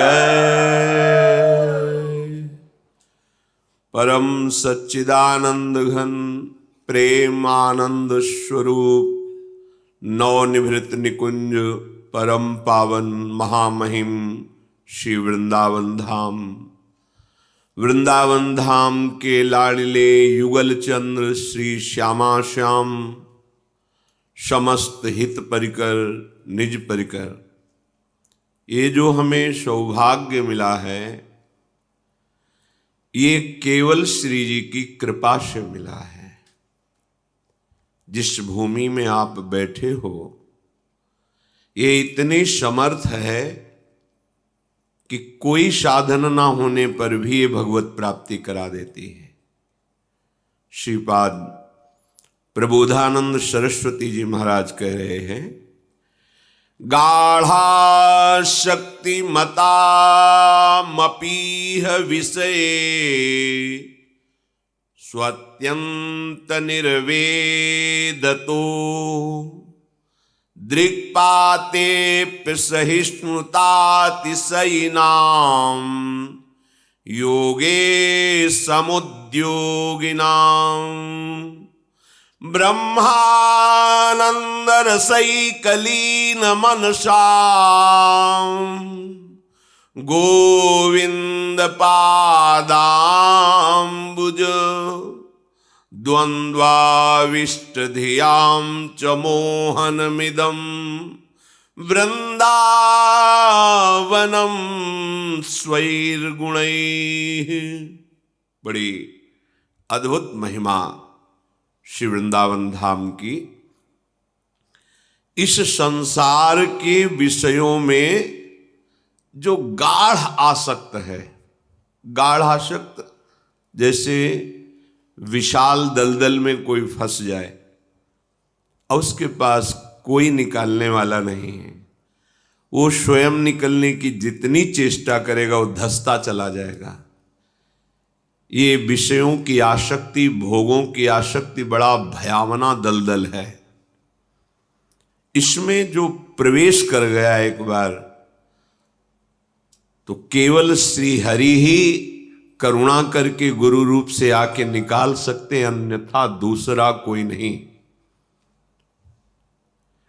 जय। परम सच्चिदानंद घन प्रेम आनंद स्वरूप नवनिभृत निकुंज परम पावन महामहिम श्री वृंदावन धाम, वृंदावन धाम के लाडले युगल चंद्र श्री श्यामा श्याम, समस्त हित परिकर निज परिकर, ये जो हमें सौभाग्य मिला है ये केवल श्री जी की कृपा से मिला है। जिस भूमि में आप बैठे हो ये इतनी समर्थ है कि कोई साधन ना होने पर भी ये भगवत प्राप्ति करा देती है। श्रीपाद प्रबोधानंद सरस्वती जी महाराज कह रहे हैं, गाढ़ा शक्ति मतामपीह विषये स्वत्यंत निर्वेदतो दृक्पाते सहिष्णुतातिशयिनां योगे समुद्योगिनां ब्रह्मानंदरसैकलीन मनसां गोविंद पादाम्बुज द्वंद्वाविष्ट धियां च मोहनमिदं वृंदावनम स्वैर्गुणैः। बड़ी अद्भुत महिमा श्री वृंदावन धाम की। इस संसार के विषयों में जो गाढ़ आसक्त है, गाढ़ आसक्त जैसे विशाल दलदल में कोई फंस जाए और उसके पास कोई निकालने वाला नहीं है, वो स्वयं निकलने की जितनी चेष्टा करेगा वो धंसता चला जाएगा। ये विषयों की आसक्ति, भोगों की आसक्ति बड़ा भयावना दलदल है। इसमें जो प्रवेश कर गया एक बार तो केवल श्री हरि ही करुणा करके गुरु रूप से आके निकाल सकते, अन्यथा दूसरा कोई नहीं।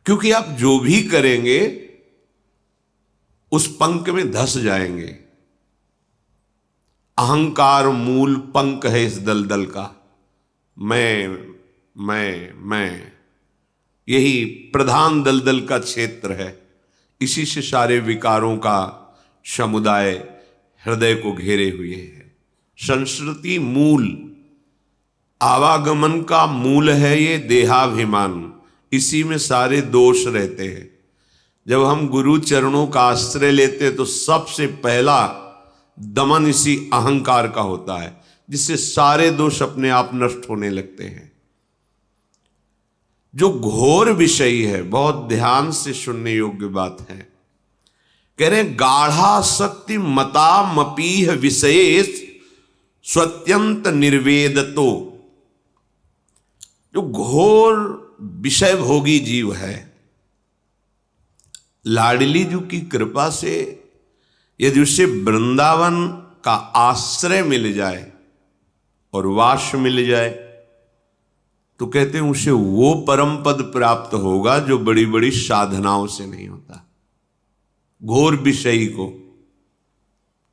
क्योंकि आप जो भी करेंगे उस पंख में धंस जाएंगे। अहंकार मूल पंख है इस दलदल का। मैं यही प्रधान दलदल का क्षेत्र है। इसी से सारे विकारों का समुदाय हृदय को घेरे हुए है। संस्कृति मूल, आवागमन का मूल है ये देहाभिमान। इसी में सारे दोष रहते हैं। जब हम गुरु चरणों का आश्रय लेते हैं तो सबसे पहला दमन इसी अहंकार का होता है, जिससे सारे दोष अपने आप नष्ट होने लगते हैं। जो घोर विषय है, बहुत ध्यान से सुनने योग्य बात है। कह रहे गाढ़ासक्ति मतामपीह विषयेष स्वत्यंत निर्वेदतो। जो घोर विषय भोगी जीव है, लाडली जी की कृपा से यदि उसे वृंदावन का आश्रय मिल जाए और वास मिल जाए तो कहते हैं उसे वो परम पद प्राप्त होगा जो बड़ी बड़ी साधनाओं से नहीं होता। घोर विषयी को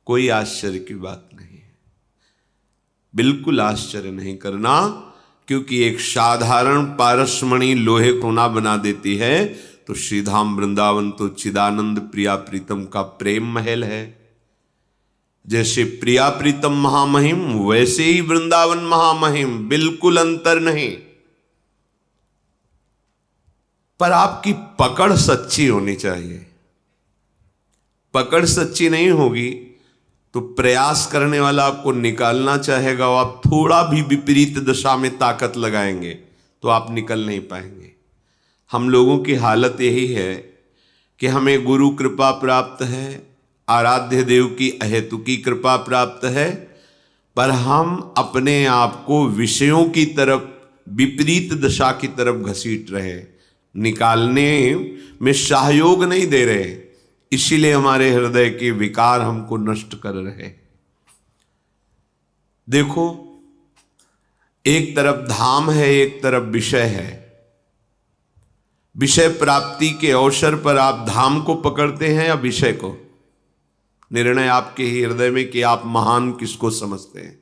कोई आश्चर्य की बात नहीं है, बिल्कुल आश्चर्य नहीं करना, क्योंकि एक साधारण पारसमणि लोहे को ना बना देती है तो श्रीधाम वृंदावन तो चिदानंद प्रिया प्रीतम का प्रेम महल है। जैसे प्रिया प्रीतम महामहिम वैसे ही वृंदावन महामहिम, बिल्कुल अंतर नहीं। पर आपकी पकड़ सच्ची होनी चाहिए। पकड़ सच्ची नहीं होगी तो प्रयास करने वाला आपको निकालना चाहेगा, और आप थोड़ा भी विपरीत दिशा में ताकत लगाएंगे तो आप निकल नहीं पाएंगे। हम लोगों की हालत यही है कि हमें गुरु कृपा प्राप्त है, आराध्य देव की अहेतुकी कृपा प्राप्त है, पर हम अपने आप को विषयों की तरफ, विपरीत दशा की तरफ घसीट रहे, निकालने में सहयोग नहीं दे रहे। इसीलिए हमारे हृदय के विकार हमको नष्ट कर रहे। देखो, एक तरफ धाम है, एक तरफ विषय है। विषय प्राप्ति के अवसर पर आप धाम को पकड़ते हैं या विषय को? निर्णय आपके ही हृदय में कि आप महान किसको समझते हैं।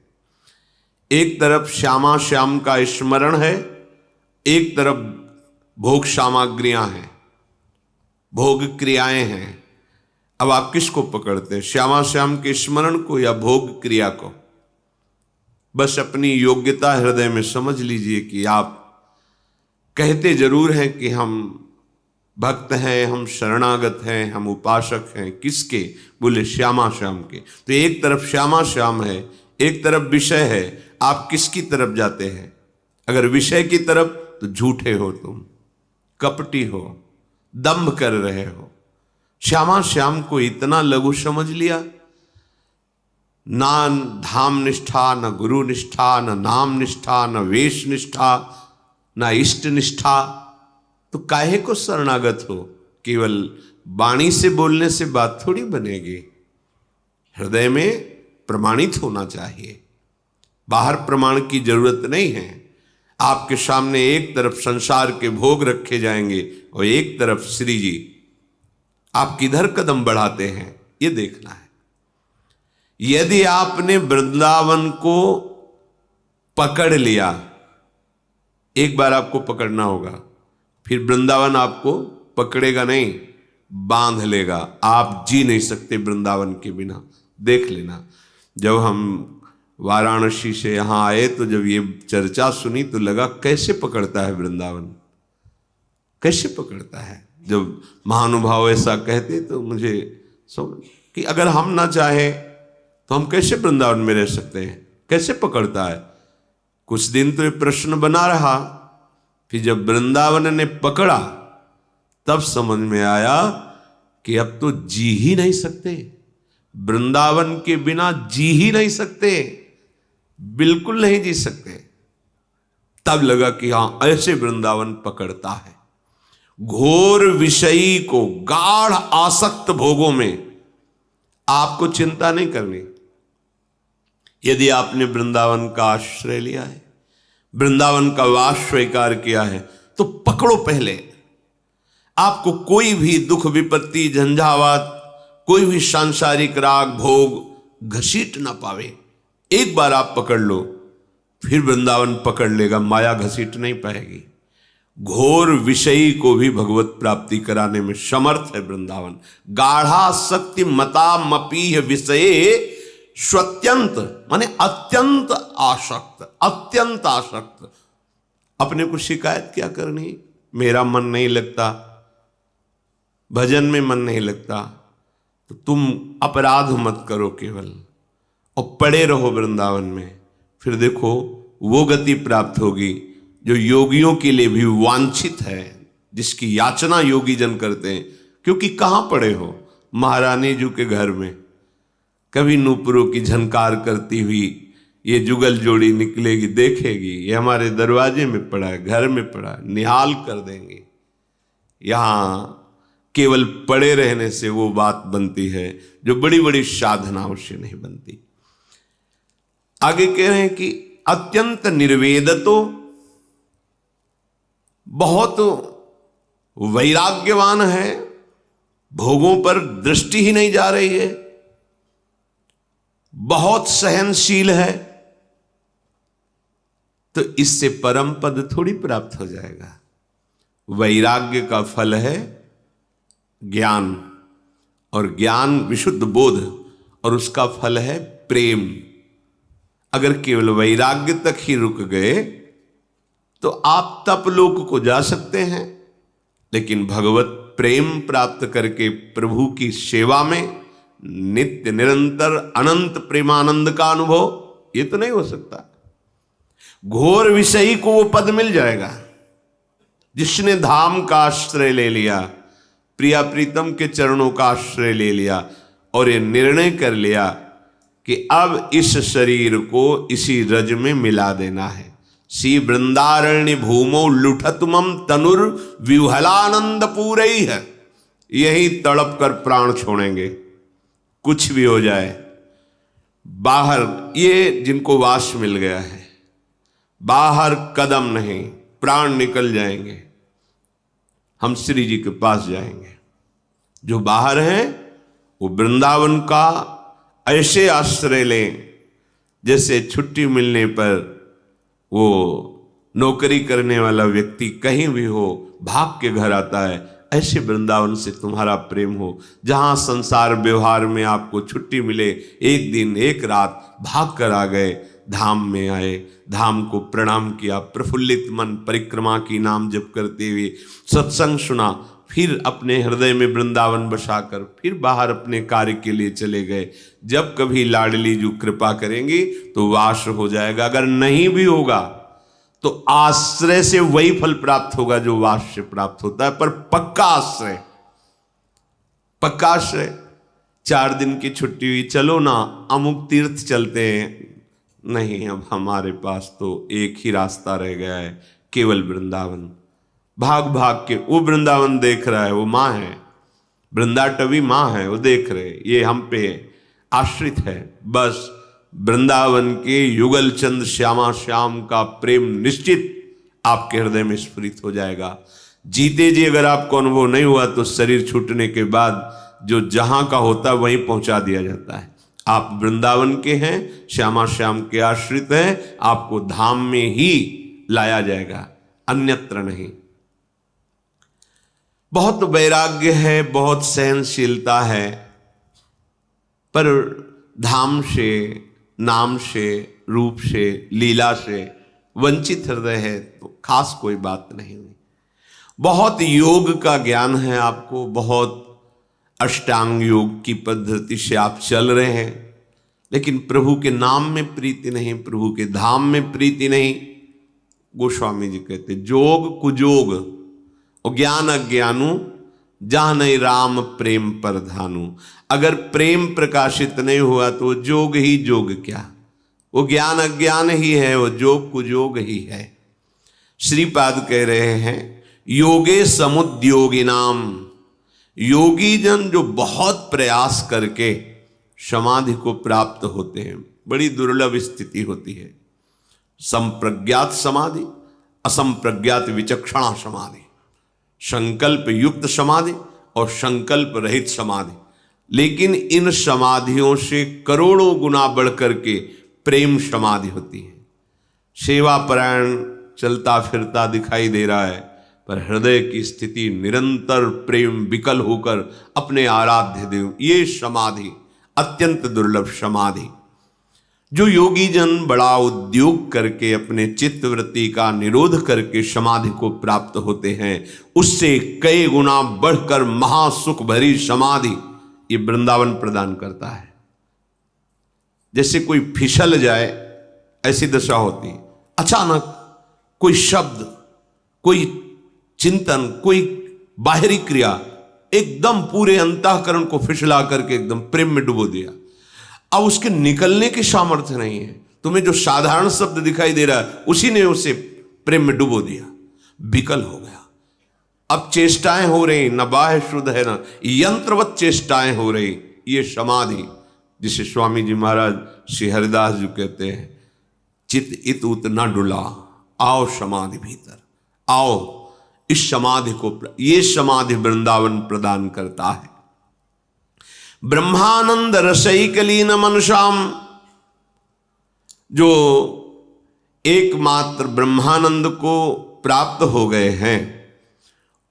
एक तरफ श्यामा श्याम का स्मरण है, एक तरफ भोग सामग्रियां हैं, भोग क्रियाएं हैं। अब आप किसको पकड़ते हैं, श्यामा श्याम के स्मरण को या भोग क्रिया को? बस अपनी योग्यता हृदय में समझ लीजिए कि आप कहते जरूर हैं कि हम भक्त हैं, हम शरणागत हैं, हम उपासक हैं। किसके? बोले श्यामा श्याम के। तो एक तरफ श्यामा श्याम है, एक तरफ विषय है। आप किसकी तरफ जाते हैं? अगर विषय की तरफ तो झूठे हो, तुम कपटी हो, दंभ कर रहे हो। श्यामा श्याम को इतना लघु समझ लिया, ना धाम निष्ठा, न गुरु निष्ठा, न नाम निष्ठा, न वेश निष्ठा, न इष्ट निष्ठा। तो काहे को शरणागत हो? केवल वाणी से बोलने से बात थोड़ी बनेगी, हृदय में प्रमाणित होना चाहिए। बाहर प्रमाण की जरूरत नहीं है। आपके सामने एक तरफ संसार के भोग रखे जाएंगे और एक तरफ श्री जी। आप किधर कदम बढ़ाते हैं ये देखना है। यदि आपने वृंदावन को पकड़ लिया, एक बार आपको पकड़ना होगा, फिर वृंदावन आपको पकड़ेगा नहीं, बांध लेगा। आप जी नहीं सकते वृंदावन के बिना। देख लेना, जब हम वाराणसी से यहाँ आए तो जब ये चर्चा सुनी तो लगा कैसे पकड़ता है वृंदावन, कैसे पकड़ता है। जब महानुभाव ऐसा कहते तो मुझे समझ कि अगर हम ना चाहे तो हम कैसे वृंदावन में रह सकते हैं, कैसे पकड़ता है। कुछ दिन तो ये प्रश्न बना रहा, फिर जब वृंदावन ने पकड़ा तब समझ में आया कि अब तो जी ही नहीं सकते, वृंदावन के बिना जी ही नहीं सकते, बिल्कुल नहीं जी सकते। तब लगा कि हां, ऐसे वृंदावन पकड़ता है। घोर विषयी को, गाढ़ आसक्त भोगों में आपको चिंता नहीं करनी। यदि आपने वृंदावन का आश्रय लिया है, वृंदावन का वास स्वीकार किया है, तो पकड़ो पहले। आपको कोई भी दुख विपत्ति झंझावात, कोई भी सांसारिक राग भोग घसीट ना पावे। एक बार आप पकड़ लो, फिर वृंदावन पकड़ लेगा, माया घसीट नहीं पाएगी। घोर विषयी को भी भगवत प्राप्ति कराने में समर्थ है वृंदावन। गाढ़ा शक्ति मता मपीह विषये स्वत्यंत, माने अत्यंत आसक्त, अत्यंत आसक्त। अपने को शिकायत क्या करनी, मेरा मन नहीं लगता, भजन में मन नहीं लगता, तो तुम अपराध मत करो केवल, और पड़े रहो वृंदावन में। फिर देखो वो गति प्राप्त होगी जो योगियों के लिए भी वांछित है, जिसकी याचना योगी जन करते हैं। क्योंकि कहाँ पड़े हो? महारानी जी के घर में। कभी नूपुरों की झनकार करती हुई ये जुगल जोड़ी निकलेगी, देखेगी, ये हमारे दरवाजे में पड़ा है, घर में पड़ा है, निहाल कर देंगे। यहाँ केवल पड़े रहने से वो बात बनती है जो बड़ी बड़ी साधनाओं से नहीं बनती। आगे कह रहे हैं कि अत्यंत निर्वेदतो, बहुत वैराग्यवान है, भोगों पर दृष्टि ही नहीं जा रही है, बहुत सहनशील है, तो इससे परम पद थोड़ी प्राप्त हो जाएगा। वैराग्य का फल है ज्ञान, और ज्ञान विशुद्ध बोध, और उसका फल है प्रेम। अगर केवल वैराग्य तक ही रुक गए तो आप तपलोक को जा सकते हैं, लेकिन भगवत प्रेम प्राप्त करके प्रभु की सेवा में नित्य निरंतर अनंत प्रेमानंद का अनुभव, ये तो नहीं हो सकता। घोर विषयी को वो पद मिल जाएगा जिसने धाम का आश्रय ले लिया, प्रिया प्रीतम के चरणों का आश्रय ले लिया, और ये निर्णय कर लिया कि अब इस शरीर को इसी रज में मिला देना है। सी वृंदारण्य भूमो लुठतुमम तनुर विह्वलानंद पूरई है। यही तड़प कर प्राण छोड़ेंगे, कुछ भी हो जाए। बाहर ये जिनको वास मिल गया है, बाहर कदम नहीं, प्राण निकल जाएंगे, हम श्री जी के पास जाएंगे। जो बाहर हैं वो वृंदावन का ऐसे आश्रय लें जैसे छुट्टी मिलने पर वो नौकरी करने वाला व्यक्ति कहीं भी हो भाग के घर आता है, ऐसे वृंदावन से तुम्हारा प्रेम हो, जहां संसार व्यवहार में आपको छुट्टी मिले, एक दिन एक रात भाग कर आ गए, धाम में आए, धाम को प्रणाम किया, प्रफुल्लित मन परिक्रमा की, नाम जप करते हुए सत्संग सुना, फिर अपने हृदय में वृंदावन बसाकर फिर बाहर अपने कार्य के लिए चले गए। जब कभी लाडली जो कृपा करेंगी तो वास हो जाएगा, अगर नहीं भी होगा तो आश्रय से वही फल प्राप्त होगा जो वास से प्राप्त होता है। पर पक्का आश्रय, पक्का आश्रय। 4 दिन की छुट्टी हुई, चलो ना अमुक तीर्थ चलते हैं, नहीं अब हमारे पास तो एक ही रास्ता रह गया है, केवल वृंदावन। भाग भाग के वो वृंदावन देख रहा है, वो माँ है, वृंदाटवी माँ है, वो देख रहे, ये हम पे आश्रित है। बस वृंदावन के युगल चंद श्यामा श्याम का प्रेम निश्चित आपके हृदय में स्फुरित हो जाएगा। जीते जी अगर आपको अनुभव नहीं हुआ तो शरीर छूटने के बाद जो जहां का होता है वहीं पहुंचा दिया जाता है। आप वृंदावन के हैं, श्यामा श्याम के आश्रित हैं, आपको धाम में ही लाया जाएगा, अन्यत्र नहीं। बहुत वैराग्य है, बहुत सहनशीलता है, पर धाम से, नाम से, रूप से, लीला से वंचित हृदय है तो खास कोई बात नहीं हुई। बहुत योग का ज्ञान है आपको, बहुत अष्टांग योग की पद्धति से आप चल रहे हैं, लेकिन प्रभु के नाम में प्रीति नहीं, प्रभु के धाम में प्रीति नहीं। गोस्वामी जी कहते जोग कुजोग और ज्ञान अज्ञानु जाने राम प्रेम पर धानु। अगर प्रेम प्रकाशित नहीं हुआ तो जोग ही जोग क्या, वो ज्ञान अज्ञान ही है, वो जोग कुजोग ही है। श्रीपाद कह रहे हैं योगे समुद्योगी नाम, योगी जन जो बहुत प्रयास करके समाधि को प्राप्त होते हैं, बड़ी दुर्लभ स्थिति होती है। संप्रज्ञात समाधि, असंप्रज्ञात विचक्षणा समाधि, संकल्प युक्त समाधि और संकल्प रहित समाधि। लेकिन इन समाधियों से करोड़ों गुना बढ़कर के प्रेम समाधि होती है। सेवा परायण चलता फिरता दिखाई दे रहा है, पर हृदय की स्थिति निरंतर प्रेम विकल होकर अपने आराध्य देव, ये समाधि अत्यंत दुर्लभ समाधि। जो योगी जन बड़ा उद्योग करके अपने चित्तवृत्ति का निरोध करके समाधि को प्राप्त होते हैं, उससे कई गुना बढ़कर महासुख भरी समाधि ये वृंदावन प्रदान करता है। जैसे कोई फिसल जाए ऐसी दशा होती है, अचानक कोई शब्द, कोई चिंतन, कोई बाहरी क्रिया एकदम पूरे अंतःकरण को फिसला करके एकदम प्रेम में डुबो दिया। अब उसके निकलने की सामर्थ्य नहीं है। तुम्हें जो साधारण शब्द दिखाई दे रहा है उसी ने उसे प्रेम में डुबो दिया, विकल हो गया। अब चेष्टाएं हो रही, न बाह्य शुद्ध है, न यंत्रवत चेष्टाएं हो रही। ये समाधि जिसे स्वामी जी महाराज श्री हरिदास जी कहते हैं, चित इत उत न डुला, आओ समाधि भीतर आओ। इस समाधि को, ये समाधि वृंदावन प्रदान करता है। ब्रह्मानंद रसैकलीन मनसाम, जो एकमात्र ब्रह्मानंद को प्राप्त हो गए हैं,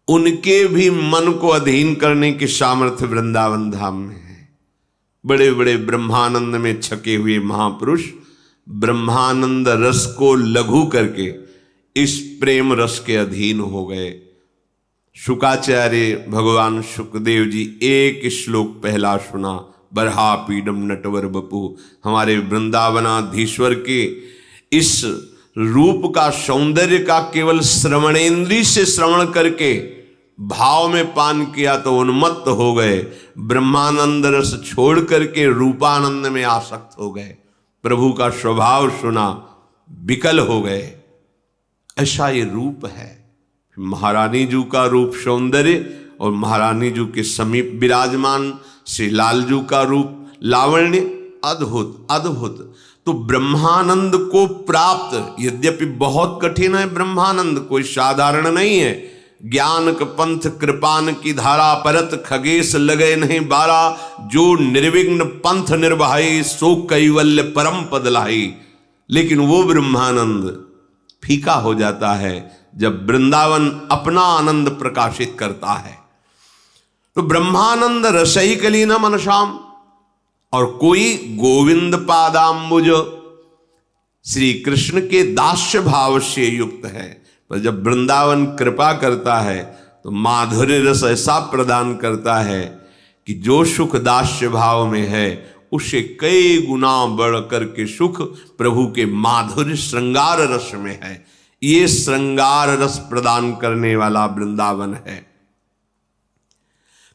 उनके भी मन को अधीन करने की सामर्थ्य वृंदावन धाम में है। बड़े बड़े ब्रह्मानंद में छके हुए महापुरुष ब्रह्मानंद रस को लघु करके इस प्रेम रस के अधीन हो गए। शुकाचार्य भगवान सुखदेव जी एक श्लोक पहला सुना, बरहा पीडम नटवर बपू। हमारे वृंदावनाधीश्वर के इस रूप का, सौंदर्य का केवल श्रवणेन्द्रिय से श्रवण करके भाव में पान किया तो उन्मत्त हो गए, ब्रह्मानंद रस छोड़ करके रूपानंद में आसक्त हो गए, प्रभु का स्वभाव सुना, विकल हो गए। ऐसा ये रूप है। महारानी जी का रूप सौंदर्य और महारानी जी के समीप विराजमान श्री लालजू का रूप, लावण्य अद्भुत अद्भुत। तो ब्रह्मानंद को प्राप्त, यद्यपि बहुत कठिन है ब्रह्मानंद, कोई साधारण नहीं है। ज्ञान क पंथ कृपान की धारा, परत खगेश लगे नहीं बारा, जो निर्विघ्न पंथ निर्वाही, सो कैवल्य परम पद लाही। लेकिन वो ब्रह्मानंद फीका हो जाता है जब वृंदावन अपना आनंद प्रकाशित करता है। तो ब्रह्मानंद रसई कलीन मनशाम, और कोई गोविंद पादाम्बुज श्री कृष्ण के दास्य भाव से युक्त है। पर जब वृंदावन कृपा करता है तो माधुर्य रस ऐसा प्रदान करता है कि जो सुख दास्य भाव में है उससे कई गुना बढ़ करके सुख प्रभु के माधुर्य श्रृंगार रस में है। ये श्रृंगार रस प्रदान करने वाला वृंदावन है।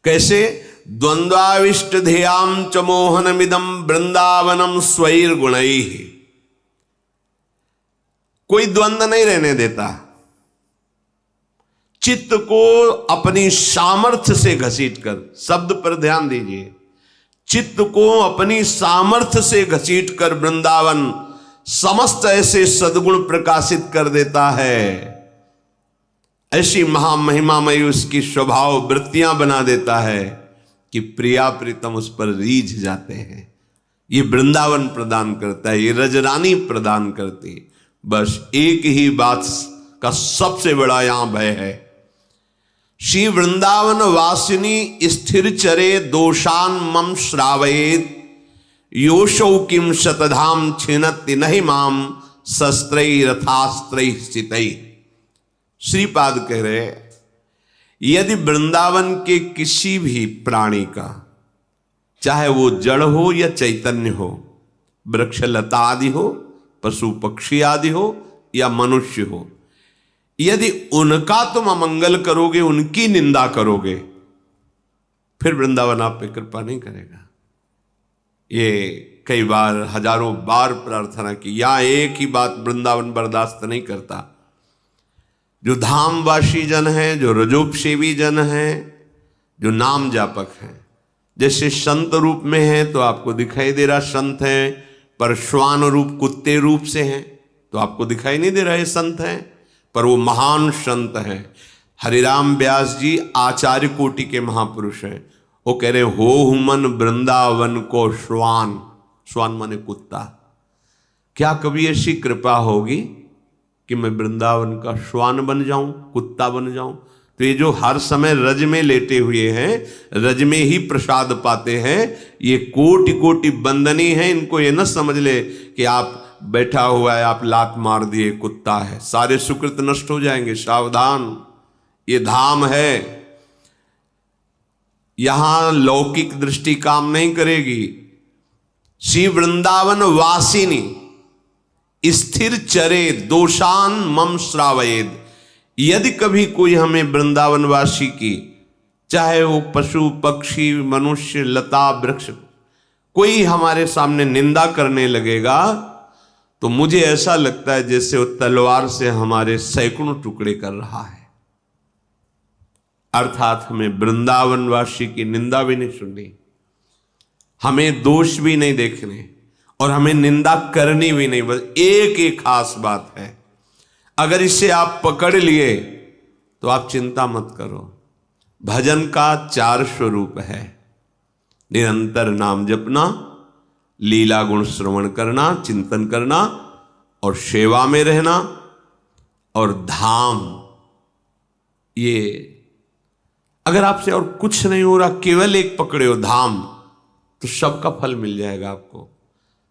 कैसे? द्वंद्वाविष्ट ध्येयाम च मोहनमिदम वृंदावनम स्वैर गुणैः। कोई द्वंद्व नहीं रहने देता, चित्त को अपनी सामर्थ्य से घसीटकर, शब्द पर ध्यान दीजिए, चित्त को अपनी सामर्थ्य से घसीटकर वृंदावन समस्त ऐसे सद्गुण प्रकाशित कर देता है, ऐसी महामहिमामयी उसकी स्वभाव वृत्तियां बना देता है कि प्रिया प्रीतम उस पर रीझ जाते हैं। ये वृंदावन प्रदान करता है, ये रजरानी प्रदान करती है। बस एक ही बात का सबसे बड़ा यहां भय है, श्री वृंदावन वासिनी स्थिर चरे दोषान मम श्रावयेत, योशौ किम शतधाम छिनत्ति नहीं माम शस्त्रैः रथास्त्रैः स्थितैः। श्रीपाद कह रहे, यदि वृंदावन के किसी भी प्राणी का, चाहे वो जड़ हो या चैतन्य हो, वृक्ष लता आदि हो, पशु पक्षी आदि हो या मनुष्य हो, यदि उनका तुम अमंगल करोगे, उनकी निंदा करोगे, फिर वृंदावन आप पे कृपा नहीं करेगा। ये कई बार, हजारों बार प्रार्थना की, यहां एक ही बात वृंदावन बर्दाश्त नहीं करता। जो धामवासी जन हैं, जो रजोपसेवी जन हैं, जो नाम जापक हैं, जैसे संत रूप में हैं तो आपको दिखाई दे रहा संत हैं, पर श्वान रूप कुत्ते रूप से हैं तो आपको दिखाई नहीं दे रहे संत हैं, पर वो महान संत हैं। हरिराम व्यास जी आचार्य कोटि के महापुरुष हैं। वो कह रहे, हो हुमन वृंदावन को श्वान, श्वान माने कुत्ता। क्या कभी ऐसी कृपा होगी कि मैं वृंदावन का श्वान बन जाऊं, कुत्ता बन जाऊं? तो ये जो हर समय रज में लेटे हुए हैं, रज में ही प्रसाद पाते हैं, ये कोटि कोटि बंदनी हैं। इनको ये न समझ ले कि आप बैठा हुआ है, आप लात मार दिए, कुत्ता है, सारे सुकृत नष्ट हो जाएंगे। सावधान, ये धाम है, यहां लौकिक दृष्टि काम नहीं करेगी। श्री वृंदावन वासिनी स्थिर चरे दोषान मम श्रावयेद। यदि कभी कोई हमें वृंदावनवासी की, चाहे वो पशु पक्षी मनुष्य लता वृक्ष, कोई हमारे सामने निंदा करने लगेगा तो मुझे ऐसा लगता है जैसे वो तलवार से हमारे सैकड़ों टुकड़े कर रहा है। अर्थात हमें वृंदावनवासी की निंदा भी नहीं सुननी, हमें दोष भी नहीं देखने, और हमें निंदा करनी भी नहीं। बस एक ही खास बात है, अगर इसे आप पकड़ लिए तो आप चिंता मत करो। भजन का 4 स्वरूप है, निरंतर नाम जपना, लीला गुण श्रवण करना, चिंतन करना और सेवा में रहना, और धाम। ये अगर आपसे और कुछ नहीं हो रहा, केवल एक पकड़े हो धाम, तो सबका फल मिल जाएगा आपको।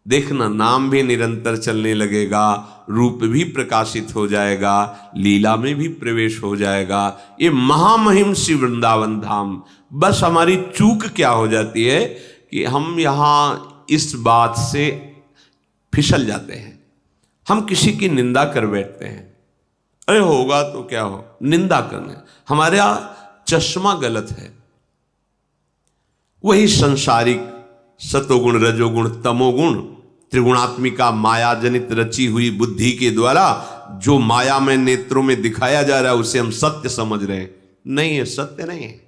देखना, नाम भी निरंतर चलने लगेगा, रूप भी प्रकाशित हो जाएगा, लीला में भी प्रवेश हो जाएगा। ये महामहिम श्री वृंदावन धाम। बस हमारी चूक क्या हो जाती है कि हम यहाँ इस बात से फिसल जाते हैं, हम किसी की निंदा कर बैठते हैं। अरे होगा तो क्या हो, निंदा करने, हमारा चश्मा गलत है। वही संसारिक सतोगुण रजोगुण तमोगुण त्रिगुणात्मिका माया जनित रची हुई बुद्धि के द्वारा जो माया में नेत्रों में दिखाया जा रहा है, उसे हम सत्य समझ रहे हैं। नहीं है, सत्य नहीं है।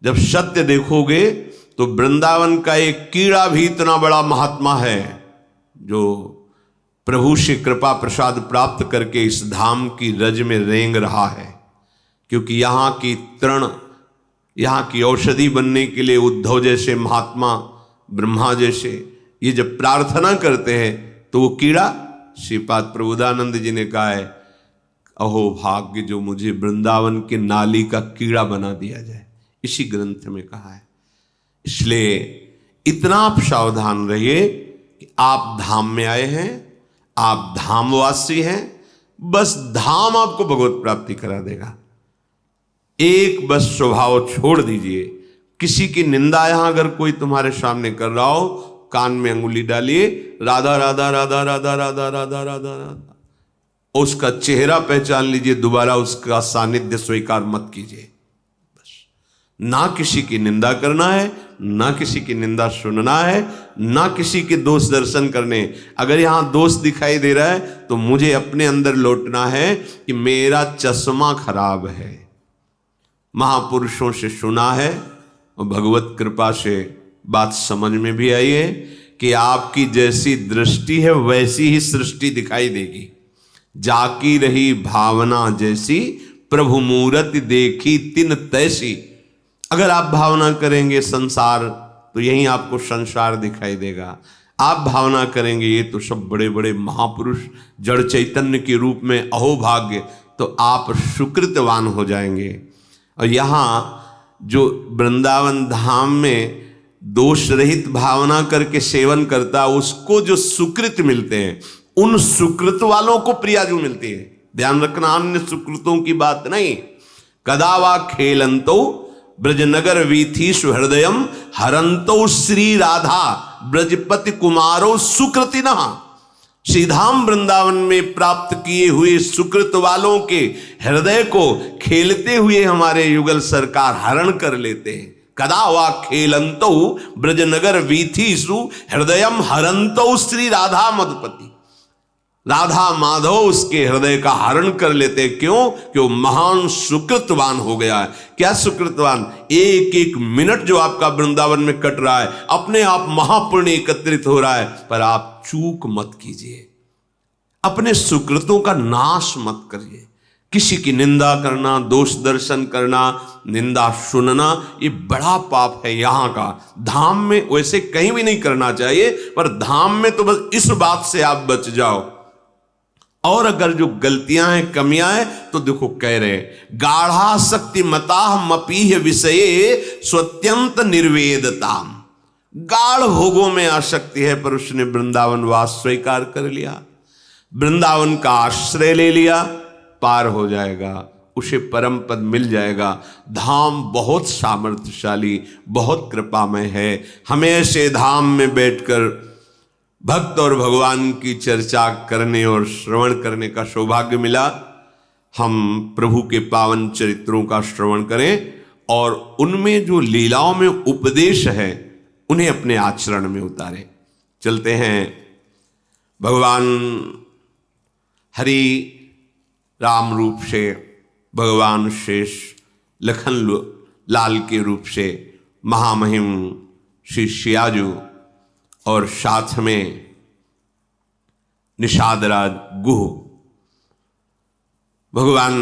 जब सत्य देखोगे तो वृंदावन का एक कीड़ा भी इतना बड़ा महात्मा है जो प्रभु से कृपा प्रसाद प्राप्त करके इस धाम की रज में रेंग रहा है। क्योंकि यहाँ की तृण, यहाँ की औषधि बनने के लिए उद्धव जैसे महात्मा, ब्रह्मा जैसे ये जब प्रार्थना करते हैं तो वो कीड़ा, श्रीपाद प्रबोधानंद जी ने कहा है, अहो भाग्य जो मुझे वृंदावन के नाली का कीड़ा बना दिया जाए, इसी ग्रंथ में कहा है। इसलिए इतना आप सावधान रहिए कि आप धाम में आए हैं, आप धामवासी हैं, बस धाम आपको भगवत प्राप्ति करा देगा। एक बस स्वभाव छोड़ दीजिए, किसी की निंदा यहां अगर कोई तुम्हारे सामने कर रहा हो, कान में अंगुली डालिए, राधा राधा राधा राधा राधा राधा राधा राधा, उसका चेहरा पहचान लीजिए, दोबारा उसका सानिध्य स्वीकार मत कीजिए। बस ना किसी की निंदा करना है, ना किसी की निंदा सुनना है, ना किसी के दोष दर्शन करने। अगर यहां दोष दिखाई दे रहा है तो मुझे अपने अंदर लौटना है कि मेरा चश्मा खराब है। महापुरुषों से सुना है और भगवत कृपा से बात समझ में भी आई है कि आपकी जैसी दृष्टि है वैसी ही सृष्टि दिखाई देगी। जाकी रही भावना जैसी, प्रभु मूरत देखी तिन तैसी। अगर आप भावना करेंगे संसार, तो यहीं आपको संसार दिखाई देगा। आप भावना करेंगे ये तो सब बड़े बड़े महापुरुष जड़ चैतन्य के रूप में, अहो भाग्य, तो आप सुकृतवान हो जाएंगे। और यहाँ जो वृंदावन धाम में दोष रहित भावना करके सेवन करता, उसको जो सुकृत मिलते हैं, उन सुकृत वालों को प्रियाजू मिलती है। ध्यान रखना, अन्य सुकृतों की बात नहीं। कदा वा खेलंतो ब्रजनगर वीथी सुहृदयम हरंतो श्री राधा ब्रजपति कुमारो सुकृतिनः। श्रीधाम वृंदावन में प्राप्त किए हुए सुकृत वालों के हृदय को खेलते हुए हमारे युगल सरकार हरण कर लेते हैं। कदा वा खेलंतो ब्रजनगर वीथीसु हृदयम हरंतो श्री राधा मधुपति। राधा माधव उसके हृदय का हरण कर लेते। क्यों? कि वो महान सुकृतवान हो गया है। क्या सुकृतवान? एक एक मिनट जो आपका वृंदावन में कट रहा है, अपने आप महापुण्य एकत्रित हो रहा है। पर आप चूक मत कीजिए, अपने सुकृतों का नाश मत करिए। किसी की निंदा करना, दोष दर्शन करना, निंदा सुनना, ये बड़ा पाप है। यहाँ का धाम में वैसे कहीं भी नहीं करना चाहिए, पर धाम में तो बस इस बात से आप बच जाओ। और अगर जो गलतियां हैं, कमियां हैं, तो देखो कह रहे गाढ़ा शक्ति मता मपीह विषये स्वत्यंत निर्वेदताम। गाढ़ भोगों में आसक्ति है, पर उसने वृंदावन वास स्वीकार कर लिया, वृंदावन का आश्रय ले लिया, पार हो जाएगा, उसे परम पद मिल जाएगा। धाम बहुत सामर्थ्यशाली, बहुत कृपामय है। हमें ऐसे धाम में बैठकर भक्त और भगवान की चर्चा करने और श्रवण करने का सौभाग्य मिला। हम प्रभु के पावन चरित्रों का श्रवण करें और उनमें जो लीलाओं में उपदेश है उन्हें अपने आचरण में उतारें। चलते हैं भगवान हरि राम रूप से, भगवान शेष लखन लाल के रूप से महामहिम श्री सियाजू और साथ में निषादराज गुह। भगवान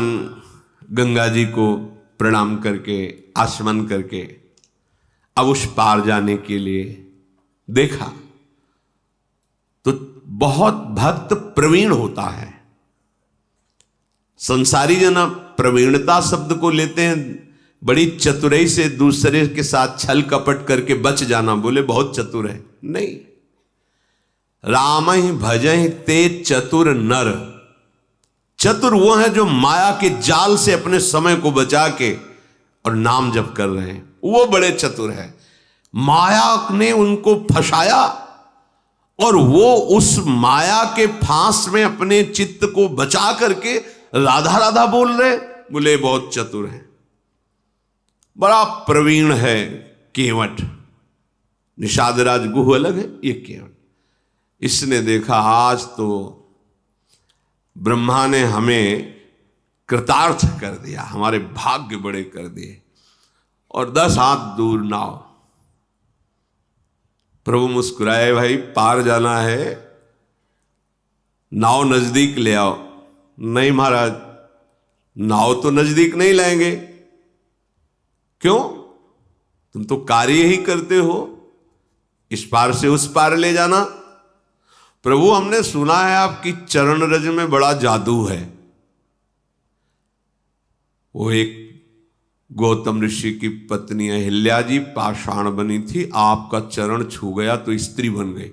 गंगा जी को प्रणाम करके, आचमन करके अब उस पार जाने के लिए देखा तो बहुत भक्त प्रवीण होता है। संसारी जन प्रवीणता शब्द को लेते हैं बड़ी चतुराई से, दूसरे के साथ छल कपट करके बच जाना, बोले बहुत चतुर है। नहीं, राम ही भजहि ते चतुर नर। चतुर वो है जो माया के जाल से अपने समय को बचा के और नाम जप कर रहे हैं, वो बड़े चतुर है। माया ने उनको फंसाया और वो उस माया के फांस में अपने चित्त को बचा करके राधा राधा बोल रहे, बोले बहुत चतुर है, बड़ा प्रवीण है। केवट, निषादराज गुह अलग है, ये केवट। इसने देखा आज तो ब्रह्मा ने हमें कृतार्थ कर दिया, हमारे भाग्य बड़े कर दिए। और 10 हाथ दूर नाव। प्रभु मुस्कुराए, भाई पार जाना है, नाव नजदीक ले आओ। नहीं महाराज, नाव तो नजदीक नहीं लाएंगे। क्यों? तुम तो कार्य ही करते हो, इस पार से उस पार ले जाना। प्रभु हमने सुना है आपकी चरण रज में बड़ा जादू है। वो एक गौतम ऋषि की पत्नी अहिल्या जी पाषाण बनी थी, आपका चरण छू गया तो स्त्री बन गई।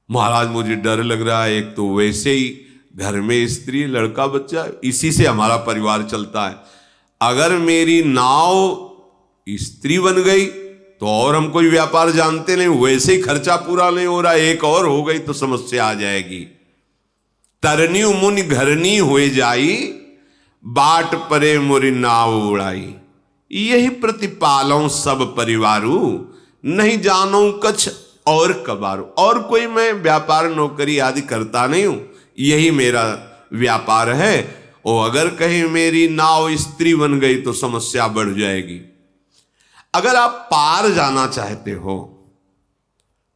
महाराज मुझे डर लग रहा है, एक तो वैसे ही घर में स्त्री लड़का बच्चा, इसी से हमारा परिवार चलता है। अगर मेरी नाव स्त्री बन गई तो और हम कोई व्यापार जानते नहीं, वैसे ही खर्चा पूरा नहीं हो रहा, एक और हो गई तो समस्या आ जाएगी। तरनी मुनि घरनी हुए जाई, बाट परे मोरी नाव उड़ाई। यही प्रतिपालों सब परिवारू, नहीं जानो कछ और कबारू। और कोई मैं व्यापार नौकरी आदि करता नहीं हूं, यही मेरा व्यापार है। और अगर कहीं मेरी नाव स्त्री बन गई तो समस्या बढ़ जाएगी। अगर आप पार जाना चाहते हो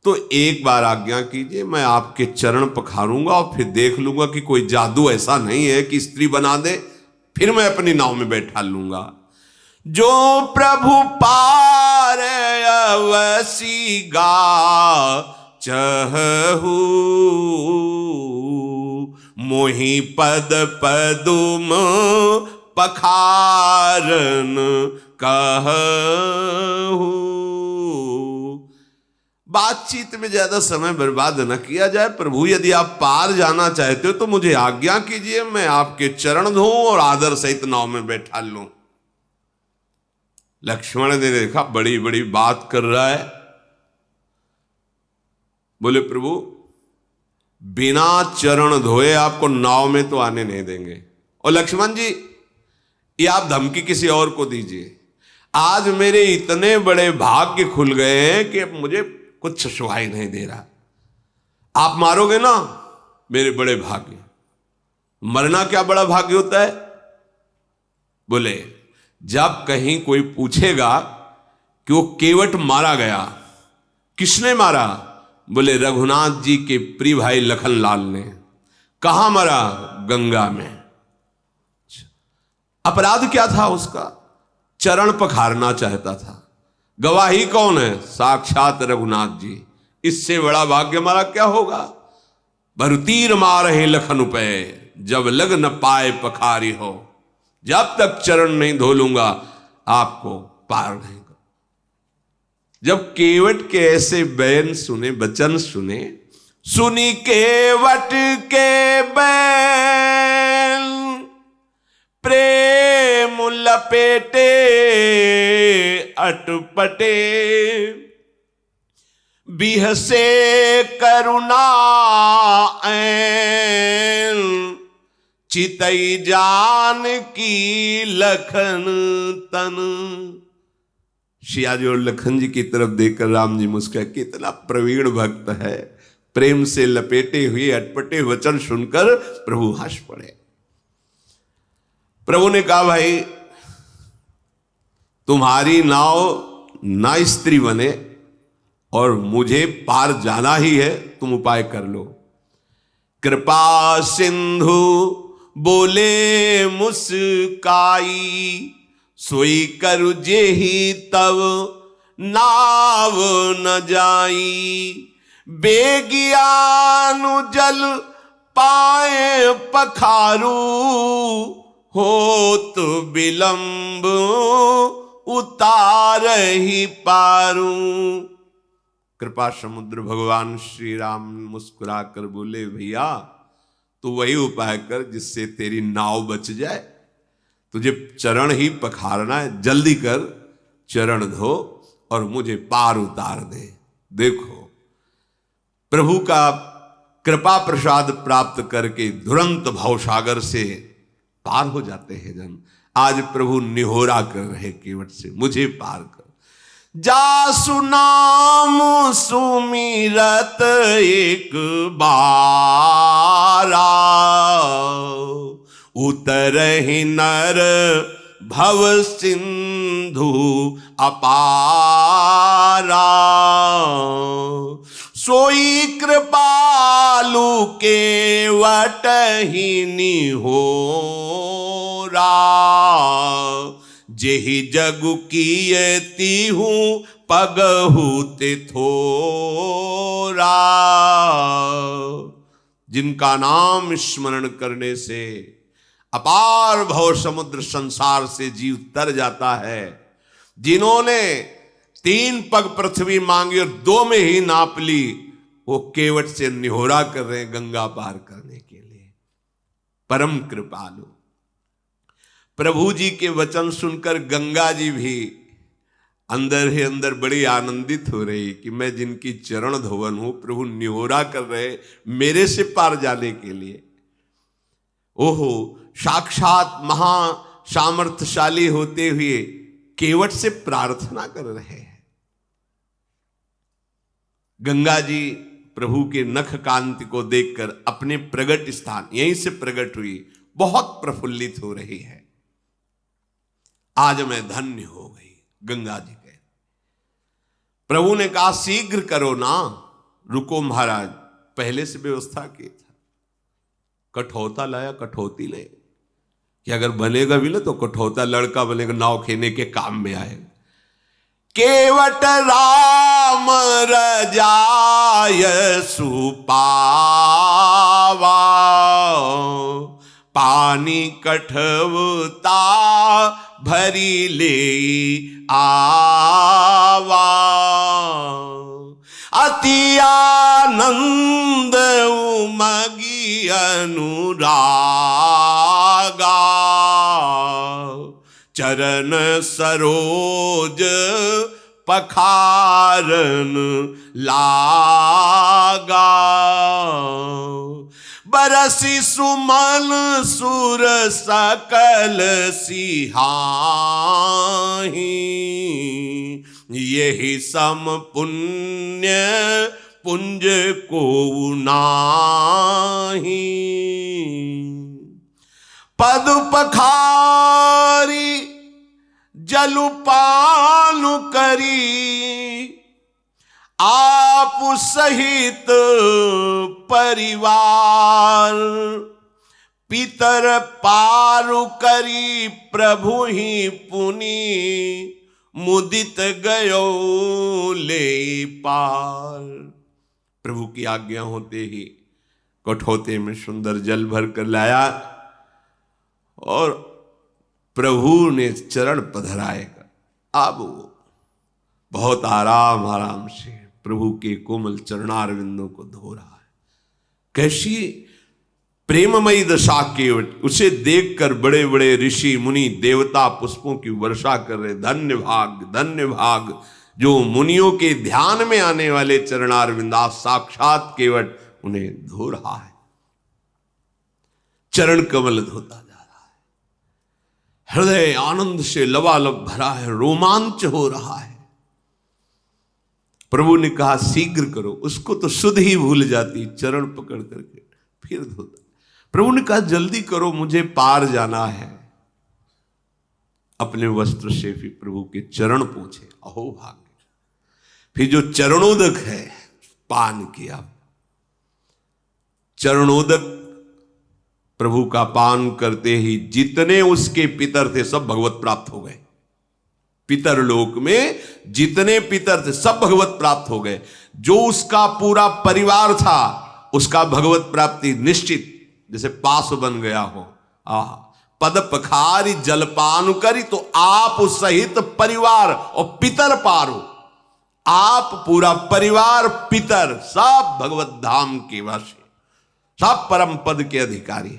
तो एक बार आज्ञा कीजिए, मैं आपके चरण पखारूंगा और फिर देख लूंगा कि कोई जादू ऐसा नहीं है कि स्त्री बना दे, फिर मैं अपनी नाव में बैठा लूंगा। जो प्रभु पार अवसी गा चहु, मोहि पद पदुम पखारन कहू। बातचीत में ज्यादा समय बर्बाद न किया जाए। प्रभु यदि आप पार जाना चाहते हो तो मुझे आज्ञा कीजिए, मैं आपके चरण धोऊं और आदर सहित नाव में बैठा लूं। लक्ष्मण ने देखा बड़ी बड़ी बात कर रहा है, बोले प्रभु बिना चरण धोए आपको नाव में तो आने नहीं देंगे। और लक्ष्मण जी ये आप धमकी किसी और को दीजिए, आज मेरे इतने बड़े भाग्य खुल गए हैं कि अब मुझे कुछ सुहाई नहीं दे रहा। आप मारोगे ना, मेरे बड़े भाग्य। मरना क्या बड़ा भाग्य होता है? बोले जब कहीं कोई पूछेगा कि वो केवट मारा गया, किसने मारा? बोले रघुनाथ जी के प्रिय भाई लखन लाल ने। कहां मरा? गंगा में। अपराध क्या था उसका? चरण पखारना चाहता था। गवाही कौन है? साक्षात रघुनाथ जी। इससे बड़ा भाग्य हमारा क्या होगा? भरुतीर मारे लखन पे, जब लग न पाए पखारी हो। जब तक चरण नहीं धो लूंगा आपको पार नहीं कर। जब केवट के ऐसे बैन सुने, वचन सुने, सुनी केवट के बैन, प्रेम लपेटे अटपटे, बिहसे करुणा ऐन, चितई जान की लखन तन। शियाजी और लखन जी की तरफ देखकर राम जी मुस्कुराए, कितना प्रवीण भक्त है। प्रेम से लपेटे हुए अटपटे वचन सुनकर प्रभु हंस पड़े। प्रभु ने कहा भाई तुम्हारी नाव ना स्त्री बने और मुझे पार जाना ही है, तुम उपाय कर लो। कृपा सिंधु बोले मुस्काई, सोई करु जेहि तब नाव न जाई। बेगियानु जल पाए पखारू, होत विलंब उतार ही पारू। कृपा समुद्र भगवान श्री राम मुस्कुरा कर बोले भैया तू वही उपाय कर जिससे तेरी नाव बच जाए। तुझे चरण ही पखारना है, जल्दी कर, चरण धो और मुझे पार उतार दे। देखो प्रभु का कृपा प्रसाद प्राप्त करके तुरंत भवसागर से पार हो जाते हैं जन। आज प्रभु निहोरा कर रहे केवट से, मुझे पार कर। जासु नाम सुमिरत एक बारा, उतरहि नर भव सिंधु अपारा, सोई कृपालु केवट ही निहोरा, जेहि जगु कीयति हूँ पगहु तिथोरा। जिनका नाम स्मरण करने से अपार भव समुद्र संसार से जीव तर जाता है, जिन्होंने 3 पग पृथ्वी मांगी और 2 में ही नाप ली, वो केवट से निहोरा कर रहे हैं गंगा पार करने के लिए। परम कृपालु। प्रभु जी के वचन सुनकर गंगा जी भी अंदर ही अंदर बड़ी आनंदित हो रही कि मैं जिनकी चरण धोवन हूं, प्रभु निहोरा कर रहे मेरे से पार जाने के लिए। ओहो, साक्षात महा सामर्थ्यशाली होते हुए केवट से प्रार्थना कर रहे हैं। गंगा जी प्रभु के नख कांति को देखकर अपने प्रगट स्थान, यहीं से प्रकट हुई, बहुत प्रफुल्लित हो रही है। आज मैं धन्य हो गई, गंगा जी कह। प्रभु ने कहा शीघ्र करो ना, रुको महाराज, पहले से व्यवस्था की था। कठौता लाया, कठौती ले कि अगर बनेगा भी ना तो कठौता लड़का बनेगा, नाव खेने के काम में आएगा। केवट राम रजाय सुपावा, पानी कठवता भरी ले आवा, अति आनंद उमगी अनुरागा, चरण सरोज पखारन लागा, बरसी सुमन सुर सकल सिहाही, यही सम पुण्य पुंज को नाही, पद पखारी जलुपानु करी, आप सहित परिवार, पितर पारु करी प्रभु ही पुनि, मुदित गयो ले पार। प्रभु की आज्ञा होते ही कठौते में सुंदर जल भर कर लाया और प्रभु ने चरण पधराएगा। अब वो बहुत आराम आराम से प्रभु के कोमल चरणारविंदों को धो रहा है। कैसी प्रेममयी दशा केवट, उसे देखकर बड़े बड़े ऋषि मुनि देवता पुष्पों की वर्षा कर रहे। धन्य भाग जो मुनियों के ध्यान में आने वाले चरणारविंदा, साक्षात केवट उन्हें धो रहा है, चरण कमल धोता जा रहा है। हृदय आनंद से लबालब भरा है, रोमांच हो रहा है। प्रभु ने कहा शीघ्र करो, उसको तो सुध ही भूल जाती, चरण पकड़ करके फिर धोता। प्रभु ने कहा जल्दी करो, मुझे पार जाना है। अपने वस्त्र से भी प्रभु के चरण पूछे, अहो भाग्य। फिर जो चरणोदक है पान किया। चरणोदक प्रभु का पान करते ही जितने उसके पितर थे सब भगवत प्राप्त हो गए। पितर लोक में जितने पितर थे सब भगवत प्राप्त हो गए। जो उसका पूरा परिवार था उसका भगवत प्राप्ति निश्चित, जैसे पास बन गया हो। पद पखारी जलपान करी, तो आप सहित परिवार और पितर पारो, आप पूरा परिवार पितर सब भगवत धाम के वासी, सब परम पद के अधिकारी।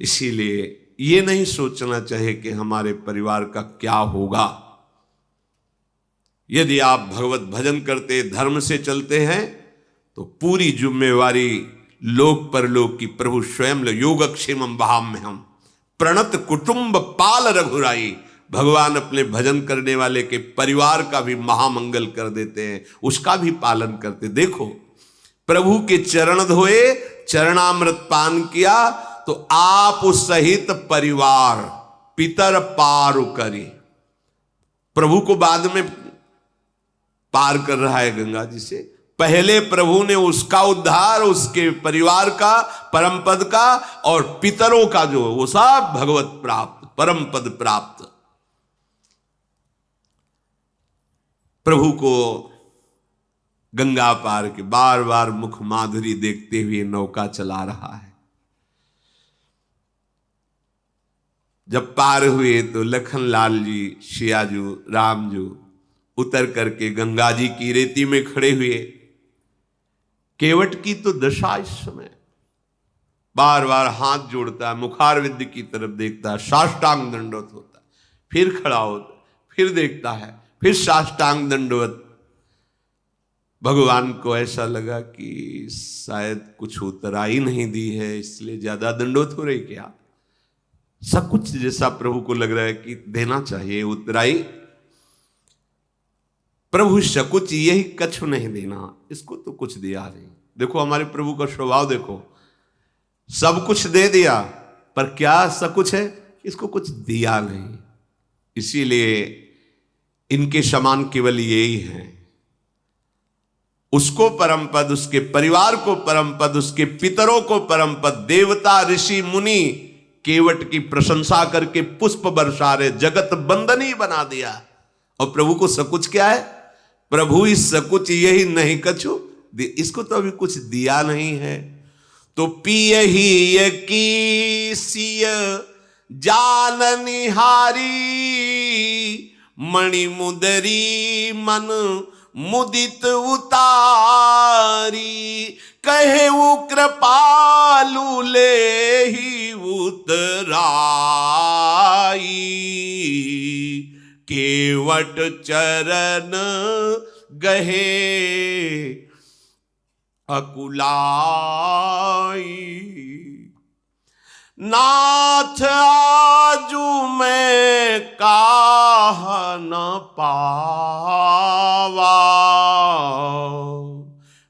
इसीलिए ये नहीं सोचना चाहिए कि हमारे परिवार का क्या होगा। यदि आप भगवत भजन करते, धर्म से चलते हैं, तो पूरी जिम्मेवारी लोक परलोक की प्रभु स्वयं योगक्षेमम वहाम्यहम्, प्रणत कुटुंब पाल रघुराई। भगवान अपने भजन करने वाले के परिवार का भी महामंगल कर देते हैं, उसका भी पालन करते। देखो प्रभु के चरण धोए, चरणामृत पान किया, तो आप उस सहित परिवार पितर पार करी। प्रभु को बाद में पार कर रहा है गंगा जी से, पहले प्रभु ने उसका उद्धार, उसके परिवार का, परम पद का, और पितरों का जो वो सब भगवत प्राप्त, परम पद प्राप्त। प्रभु को गंगा पार के बार बार मुख माधुरी देखते हुए नौका चला रहा है। जब पार हुए तो लखनलाल जी, सियाजू, रामजू उतर करके गंगा जी की रेती में खड़े हुए। केवट की तो दशा इस समय, बार बार हाथ जोड़ता है, मुखारविंद की तरफ देखता है, साष्टांग दंडवत होता है, फिर खड़ा होता है, फिर देखता है, फिर साष्टांग दंडवत। भगवान को ऐसा लगा कि शायद कुछ उतराई नहीं दी है, इसलिए ज्यादा दंडवत हो रही क्या। सब कुछ जैसा प्रभु को लग रहा है कि देना चाहिए उतराई। प्रभु सकुच यही कछु नहीं देना, इसको तो कुछ दिया नहीं। देखो हमारे प्रभु का स्वभाव देखो, सब कुछ दे दिया पर क्या सकुच है, इसको कुछ दिया नहीं। इसीलिए इनके समान केवल यही है, उसको परम पद, उसके परिवार को परम पद, उसके पितरों को परम पद। देवता ऋषि मुनि केवट की प्रशंसा करके पुष्प बरसा रहे, जगत बंदनी बना दिया। और प्रभु को सकुच क्या है, प्रभु इस सकुच यही नहीं कछु, इसको तो अभी कुछ दिया नहीं है। तो पिय ही की सिय जान निहारी, मणि मुदरी मन मुदित उतारी। कहे वो कृपालु ले ही उतराई, केवट चरण गहे अकुलाई। नाथ आजू मैं काह न पावा,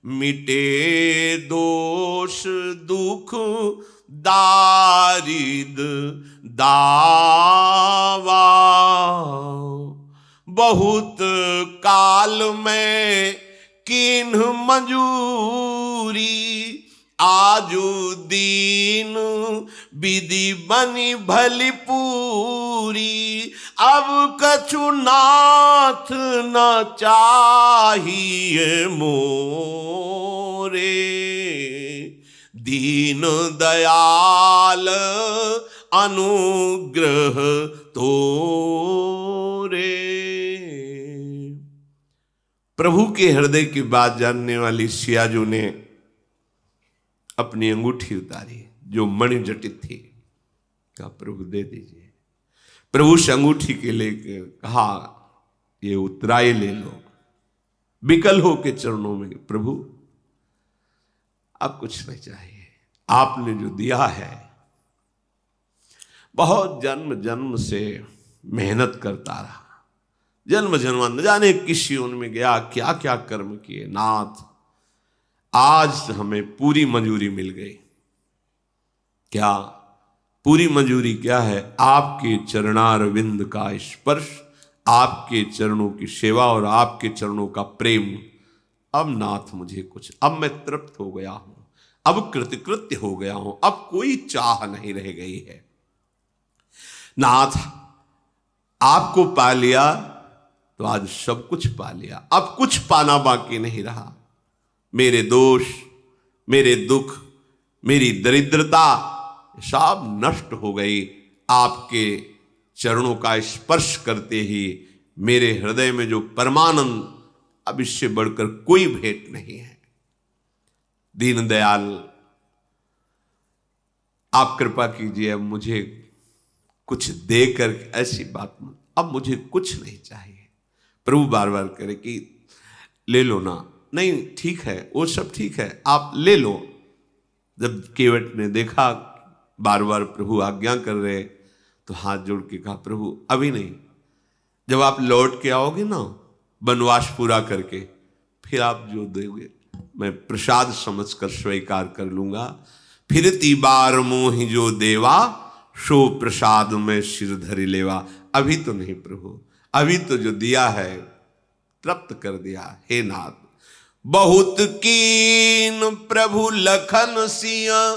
मिटे दोष दुख दारिद दावा। बहुत काल में किन्ह मंजूरी, आजू दीन विधि बनी भली पूरी। अब कछु नाथ न चाहिए मोरे, दीन दयाल अनुग्रह तोरे। प्रभु के हृदय की बात जानने वाली सियाजू ने अपनी अंगूठी उतारी जो मणि जटित थी, कहा प्रभु दे दीजिए। प्रभु से अंगूठी के लेके कहा ये उतराई ले लो। विकल हो के चरणों में, प्रभु अब कुछ नहीं चाहिए, आपने जो दिया है, बहुत जन्म जन्म से मेहनत करता रहा, जन्म जन्म न जाने किस योनि में गया, क्या क्या कर्म किए। नाथ आज हमें पूरी मंजूरी मिल गई। क्या पूरी मंजूरी क्या है? आपके चरणारविंद का स्पर्श, आपके चरणों की सेवा और आपके चरणों का प्रेम। अब नाथ मुझे कुछ, अब मैं तृप्त हो गया हूं, अब कृतकृत्य हो गया हूं, अब कोई चाह नहीं रह गई है। नाथ आपको पा लिया तो आज सब कुछ पा लिया, अब कुछ पाना बाकी नहीं रहा। मेरे दोष, मेरे दुख, मेरी दरिद्रता सब नष्ट हो गई। आपके चरणों का स्पर्श करते ही मेरे हृदय में जो परमानंद, अब इससे बढ़कर कोई भेंट नहीं है। दीन दयाल आप कृपा कीजिए, अब मुझे कुछ देकर, ऐसी बात मत, अब मुझे कुछ नहीं चाहिए। प्रभु बार बार करे कि ले लो ना, नहीं ठीक है, वो सब ठीक है, आप ले लो। जब केवट ने देखा बार बार प्रभु आज्ञा कर रहे, तो हाथ जोड़ के कहा प्रभु अभी नहीं, जब आप लौट के आओगे ना वनवास पूरा करके, फिर आप जो दोगे मैं प्रसाद समझकर स्वीकार कर लूंगा। फिरती बार मोहि जो देवा, सो प्रसाद में सिर धरि लेवा। अभी तो नहीं प्रभु, अभी तो जो दिया है तृप्त कर दिया। हे नाथ, बहुत कीन प्रभु लखन सिया,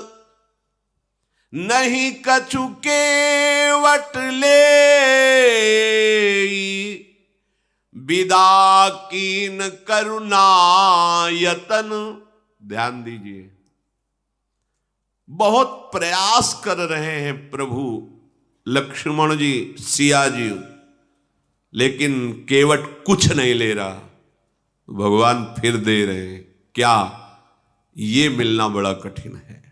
नहीं कछु केवट ले, विदा कीन करुणायतन। ध्यान दीजिए, बहुत प्रयास कर रहे हैं प्रभु लक्ष्मण जी, सिया जी, लेकिन केवट कुछ नहीं ले रहा। भगवान फिर दे रहे हैं। क्या? ये मिलना बड़ा कठिन है।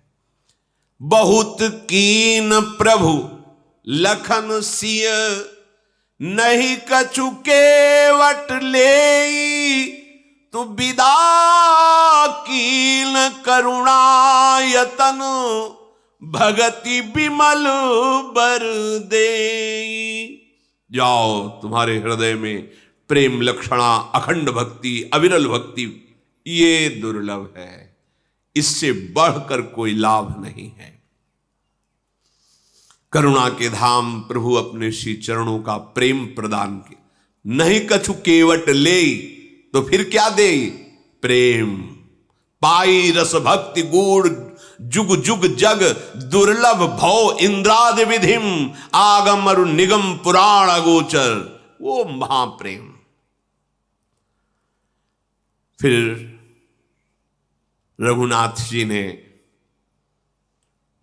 बहुत कीन प्रभु लखन सिय, नहीं कछु केवट लेई, तू विदा कीन करुणायतन, भगति विमल बर देई। जाओ, तुम्हारे हृदय में प्रेम लक्षणा, अखंड भक्ति, अविरल भक्ति, ये दुर्लभ है। इससे बढ़कर कोई लाभ नहीं है। करुणा के धाम प्रभु अपने श्री चरणों का प्रेम प्रदान के। नहीं कछु केवट ले, तो फिर क्या दे? प्रेम। पाई रस भक्ति गूढ़, जुग जुग जग दुर्लभ भव इंद्रादि विधिम, आगम अरु निगम पुराण अगोचर। वो महाप्रेम। फिर रघुनाथ जी ने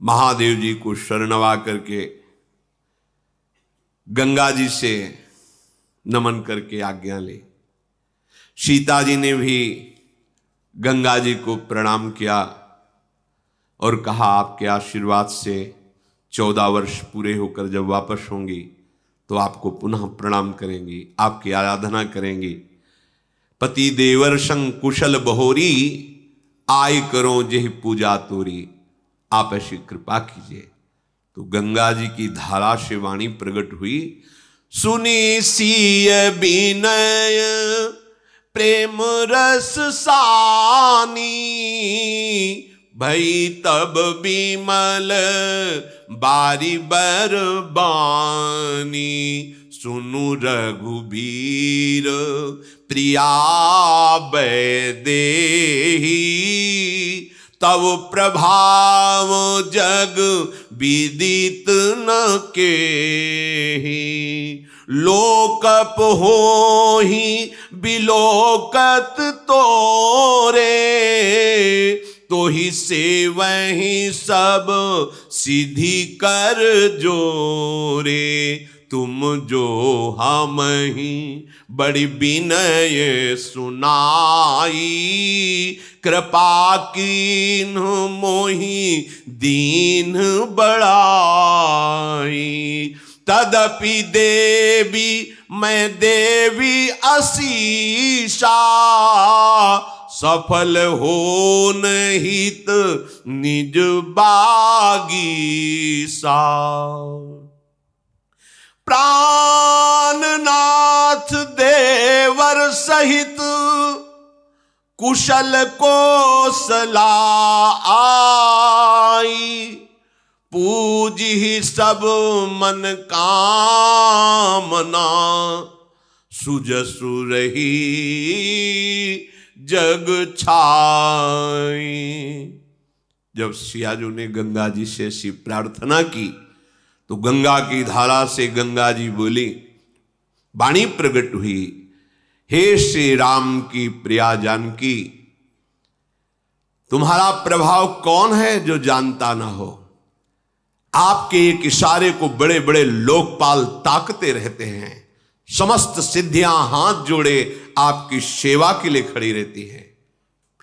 महादेव जी को शरणवा करके गंगा जी से नमन करके आज्ञा ली। सीता जी ने भी गंगा जी को प्रणाम किया और कहा, आपके आशीर्वाद से 14 वर्ष पूरे होकर जब वापस होंगी तो आपको पुनः प्रणाम करेंगी, आपकी आराधना करेंगी। पति देवर संग कुशल बहोरी, आय करो जेहि पूजा तोरी। आप ऐसी कृपा कीजिए। तो गंगा जी की धारा से वाणी प्रकट हुई। सुनी सीय विनय प्रेम रस सानी, भई तब विमल बारी बर बानी। सुनु रघुबीर प्रिया वैदेही, तब प्रभाव जग विदित न केहि। लोकप होहि बिलोकत तोरे, तो ही से वही सब सिद्धि कर जोरे। तुम जो हम ही बड़ी विनय सुनाई, कृपा कीन मोहि दीन बड़ाई। तदपि देवी मैं देवी असीसा, सफल हो हित निज बागीसा। प्राणनाथ देवर सहित कुशल कोसला आई, पूजी सब मन कामना। सुजसु रही जग छाई। जब सियाजू ने गंगा जी से ऐसी प्रार्थना की तो गंगा की धारा से गंगा जी बोली, वाणी प्रकट हुई, हे श्री राम की प्रिया जानकी, तुम्हारा प्रभाव कौन है जो जानता ना हो। आपके एक इशारे को बड़े बड़े लोकपाल ताकते रहते हैं। समस्त सिद्धियां हाथ जोड़े आपकी सेवा के लिए खड़ी रहती हैं।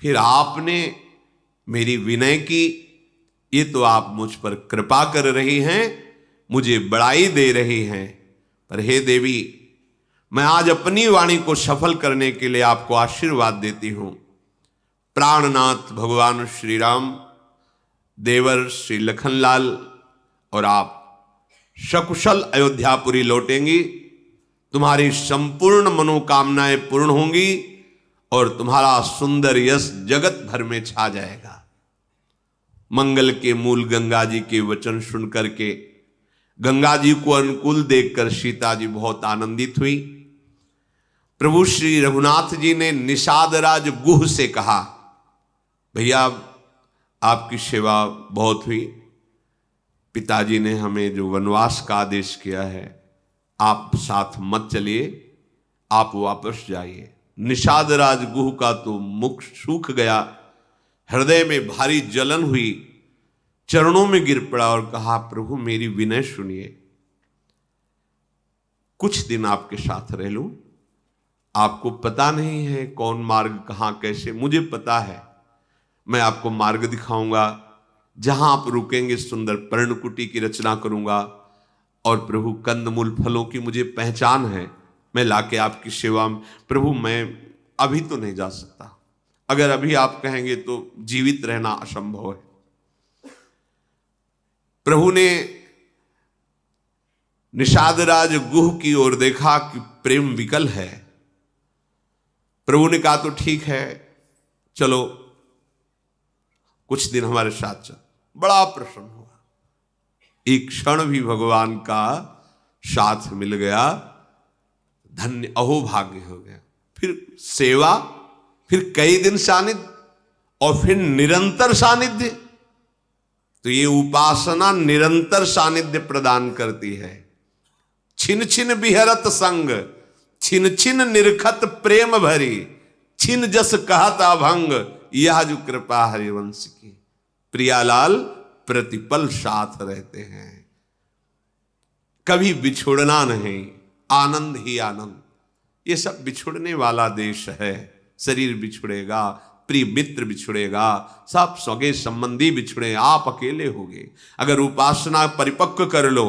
फिर आपने मेरी विनय की, ये तो आप मुझ पर कृपा कर रही हैं, मुझे बड़ाई दे रही हैं। पर हे देवी, मैं आज अपनी वाणी को सफल करने के लिए आपको आशीर्वाद देती हूं। प्राणनाथ भगवान श्री राम, देवर श्री लखनलाल और आप सकुशल अयोध्यापुरी लौटेंगी। तुम्हारी संपूर्ण मनोकामनाएं पूर्ण होंगी और तुम्हारा सुंदर यश जगत भर में छा जाएगा। मंगल के मूल गंगा जी के वचन सुन करके गंगा जी को अनुकूल देखकर सीता जी बहुत आनंदित हुई। प्रभु श्री रघुनाथ जी ने निषादराज गुह से कहा, भैया आपकी सेवा बहुत हुई, पिताजी ने हमें जो वनवास का आदेश किया है, आप साथ मत चलिए, आप वापस जाइए। निषादराज गुह का तो मुख सूख गया, हृदय में भारी जलन हुई, चरणों में गिर पड़ा और कहा, प्रभु मेरी विनय सुनिए, कुछ दिन आपके साथ रह लूं। आपको पता नहीं है कौन मार्ग कहां कैसे, मुझे पता है, मैं आपको मार्ग दिखाऊंगा, जहां आप रुकेंगे सुंदर पर्णकुटी की रचना करूंगा। और प्रभु कंदमूल फलों की मुझे पहचान है, मैं लाके आपकी सेवा में। प्रभु मैं अभी तो नहीं जा सकता, अगर अभी आप कहेंगे तो जीवित रहना असंभव है। प्रभु ने निषादराज गुह की ओर देखा कि प्रेम विकल है। प्रभु ने कहा तो ठीक है, चलो कुछ दिन हमारे साथ चल। बड़ा प्रसन्न हुआ, एक क्षण भी भगवान का साथ मिल गया, धन्य अहोभाग्य हो गया। फिर सेवा, फिर कई दिन सानिध्य और फिर निरंतर सानिध्य। तो ये उपासना निरंतर सानिध्य प्रदान करती है। छिन छिन बिहरत संग, छिन छिन निरखत प्रेम भरी, छिन जस कहत अभंग, यह जो कृपा हरिवंश की। प्रियालाल प्रतिपल साथ रहते हैं, कभी बिछुड़ना नहीं, आनंद ही आनंद। ये सब बिछुड़ने वाला देश है, शरीर बिछुड़ेगा, प्रिय मित्र बिछुड़ेगा, सब सगे संबंधी बिछुड़े, आप अकेले होगे। अगर उपासना परिपक्व कर लो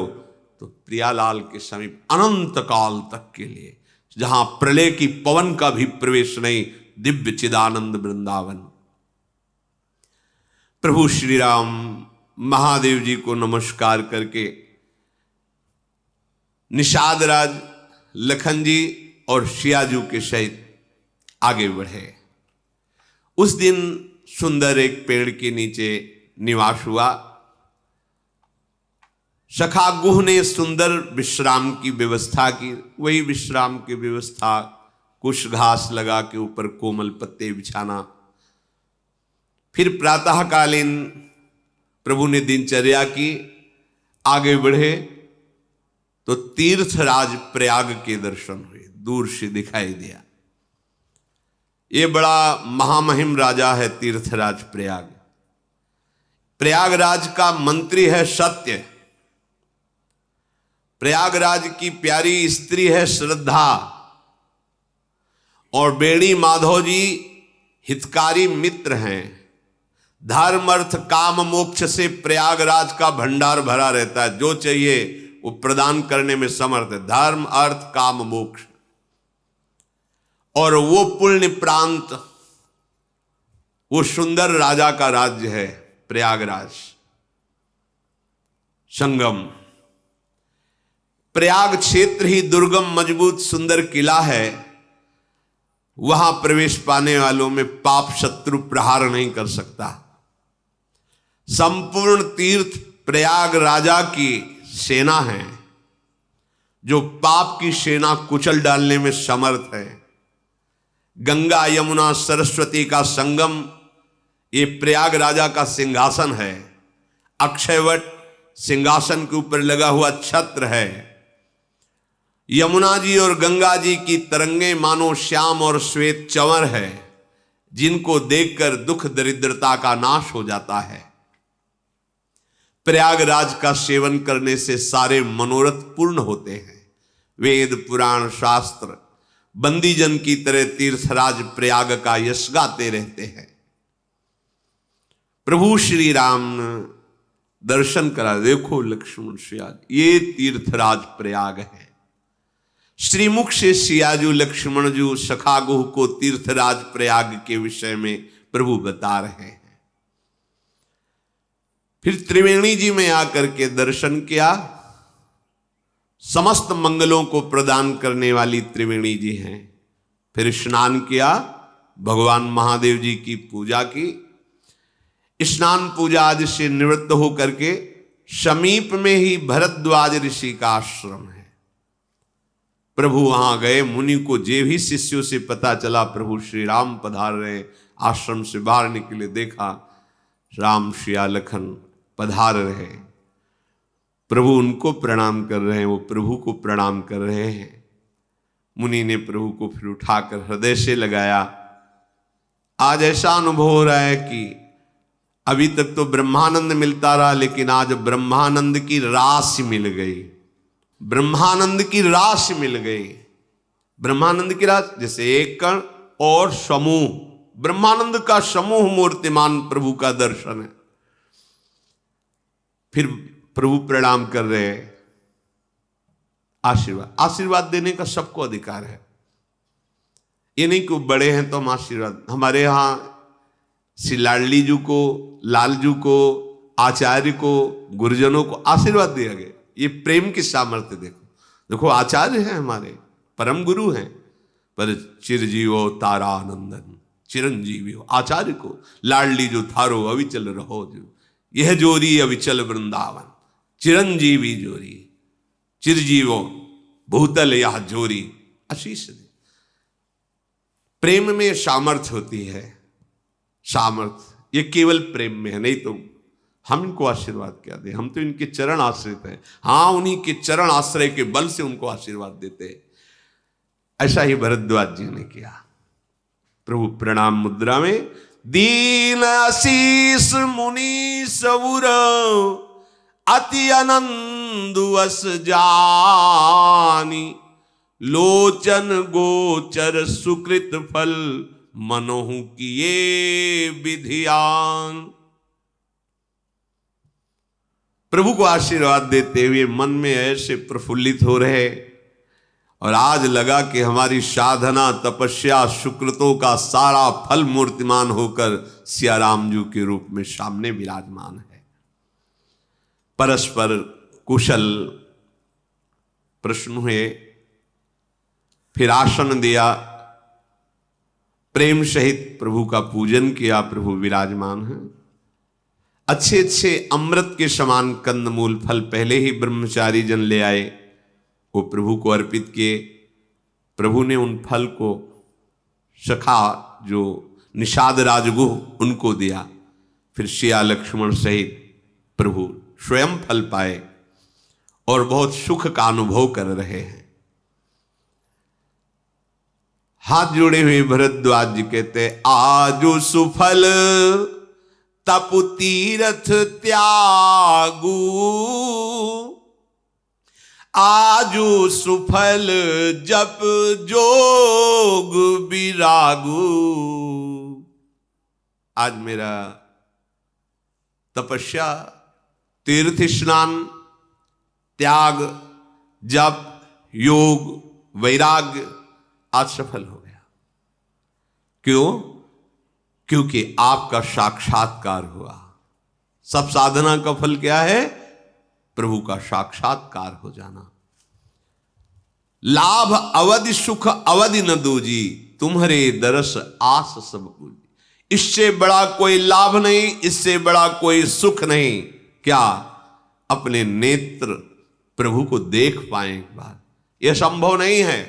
तो प्रियालाल के समीप अनंत काल तक के लिए, जहां प्रलय की पवन का भी प्रवेश नहीं, दिव्य चिदानंद वृंदावन। प्रभु श्री राम महादेव जी को नमस्कार करके निषादराज लखन जी और सियाजू के सहित आगे बढ़े। उस दिन सुंदर एक पेड़ के नीचे निवास हुआ। सखा गुह ने सुंदर विश्राम की व्यवस्था की। वही विश्राम की व्यवस्था, कुछ घास लगा के ऊपर कोमल पत्ते बिछाना। फिर प्रातःकालीन प्रभु ने दिनचर्या की, आगे बढ़े तो तीर्थराज प्रयाग के दर्शन हुए, दूर से दिखाई दिया। ये बड़ा महामहिम राजा है तीर्थराज प्रयाग। प्रयागराज का मंत्री है सत्य। प्रयागराज की प्यारी स्त्री है श्रद्धा। और बेणी माधव जी हितकारी मित्र हैं। धर्म अर्थ काम मोक्ष से प्रयागराज का भंडार भरा रहता है, जो चाहिए वो प्रदान करने में समर्थ है। धर्म अर्थ काम मोक्ष। और वो पुण्य प्रांत, वो सुंदर राजा का राज्य है प्रयागराज। संगम प्रयाग क्षेत्र ही दुर्गम मजबूत सुंदर किला है। वहां प्रवेश पाने वालों में पाप शत्रु प्रहार नहीं कर सकता। संपूर्ण तीर्थ प्रयाग राजा की सेना है, जो पाप की सेना कुचल डालने में समर्थ है। गंगा यमुना सरस्वती का संगम ये प्रयाग राजा का सिंहासन है। अक्षयवट सिंहासन के ऊपर लगा हुआ छत्र है। यमुना जी और गंगा जी की तरंगे मानो श्याम और श्वेत चंवर है, जिनको देखकर दुख दरिद्रता का नाश हो जाता है। प्रयागराज का सेवन करने से सारे मनोरथ पूर्ण होते हैं। वेद पुराण शास्त्र बंदीजन की तरह तीर्थराज प्रयाग का यश गाते रहते हैं। प्रभु श्री राम दर्शन करा, देखो लक्ष्मण सियाज, ये तीर्थराज प्रयाग है। श्रीमुख से सियाजू लक्ष्मण जी सखागुह को तीर्थराज प्रयाग के विषय में प्रभु बता रहे हैं। फिर त्रिवेणी जी में आकर के दर्शन किया। समस्त मंगलों को प्रदान करने वाली त्रिवेणी जी हैं। फिर स्नान किया, भगवान महादेव जी की पूजा की। स्नान पूजा आदि से निवृत्त होकर के समीप में ही भरद्वाज ऋषि का आश्रम है। प्रभु वहां गए। मुनि को जे भी शिष्यों से पता चला प्रभु श्री राम पधार रहे, आश्रम से बाहर निकले, देखा राम सिया लखन पधार रहे। प्रभु उनको प्रणाम कर रहे हैं, वो प्रभु को प्रणाम कर रहे हैं। मुनि ने प्रभु को फिर उठाकर हृदय से लगाया। आज ऐसा अनुभव हो रहा है कि अभी तक तो ब्रह्मानंद मिलता रहा, लेकिन आज ब्रह्मानंद की राशि मिल गई। ब्रह्मानंद की राशि मिल गई। ब्रह्मानंद की राशि जैसे एक कण और समूह, ब्रह्मानंद का समूह मूर्तिमान प्रभु का दर्शन है। फिर प्रभु प्रणाम कर रहे हैं। आशीर्वाद देने का सबको अधिकार है। ये नहीं कि बड़े हैं तो हम आशीर्वाद, हमारे यहां श्री लाडली जी को, लालजू को, आचार्य को, गुरुजनों को आशीर्वाद दिया गया। ये प्रेम की सामर्थ्य देखो। देखो आचार्य हैं हमारे, परम गुरु हैं, पर चिरजीवो तारानंदन, चिरंजीवी हो आचार्य को। लाडली जो थारो अविचल रहो जो, यह जोरी अविचल वृंदावन, चिरंजीवी जोरी, चिरजीवो भूतल यह जोरी, आशीष दे। प्रेम में सामर्थ्य होती है। सामर्थ्य ये केवल प्रेम में है, नहीं तो हम इनको आशीर्वाद क्या दें। हम तो इनके चरण आश्रित हैं। हाँ, उन्हीं के चरण आश्रय के बल से उनको आशीर्वाद देते हैं। ऐसा ही भरद्वाज जी ने किया। प्रभु प्रणाम मुद्रा में दीन आशीष मुनि सउर अति आनंद वस जानी, लोचन गोचर सुकृत फल मनोहु किए विधियान। प्रभु को आशीर्वाद देते हुए मन में ऐसे प्रफुल्लित हो रहे, और आज लगा कि हमारी साधना तपस्या सुकृतों का सारा फल मूर्तिमान होकर सिया राम जी के रूप में सामने विराजमान है। परस्पर कुशल प्रश्न हुए, फिर आसन दिया, प्रेम सहित प्रभु का पूजन किया। प्रभु विराजमान है। अच्छे अच्छे अमृत के समान कंदमूल फल पहले ही ब्रह्मचारी जन ले आए, वो प्रभु को अर्पित किए। प्रभु ने उन फल को सखा जो निषाद राजगुह उनको दिया। फिर सिया लक्ष्मण सहित प्रभु स्वयं फल पाए और बहुत सुख का अनुभव कर रहे हैं। हाथ जोड़े हुए भरद्वाज जी कहते, आजो सुफल तप तीरथ त्यागू, आजो सुफल जप जोग विरागू। आज मेरा तपस्या, तीर्थ स्नान, त्याग, जप, योग, वैराग्य आज सफल हो गया। क्यों? क्योंकि आपका साक्षात्कार हुआ। सब साधना का फल क्या है? प्रभु का साक्षात्कार हो जाना। लाभ अवधि सुख अवधि न दूजी, तुम्हारे दरस आस सब पूजी। इससे बड़ा कोई लाभ नहीं, इससे बड़ा कोई सुख नहीं। क्या? अपने नेत्र प्रभु को देख पाए एक बार। यह संभव नहीं है।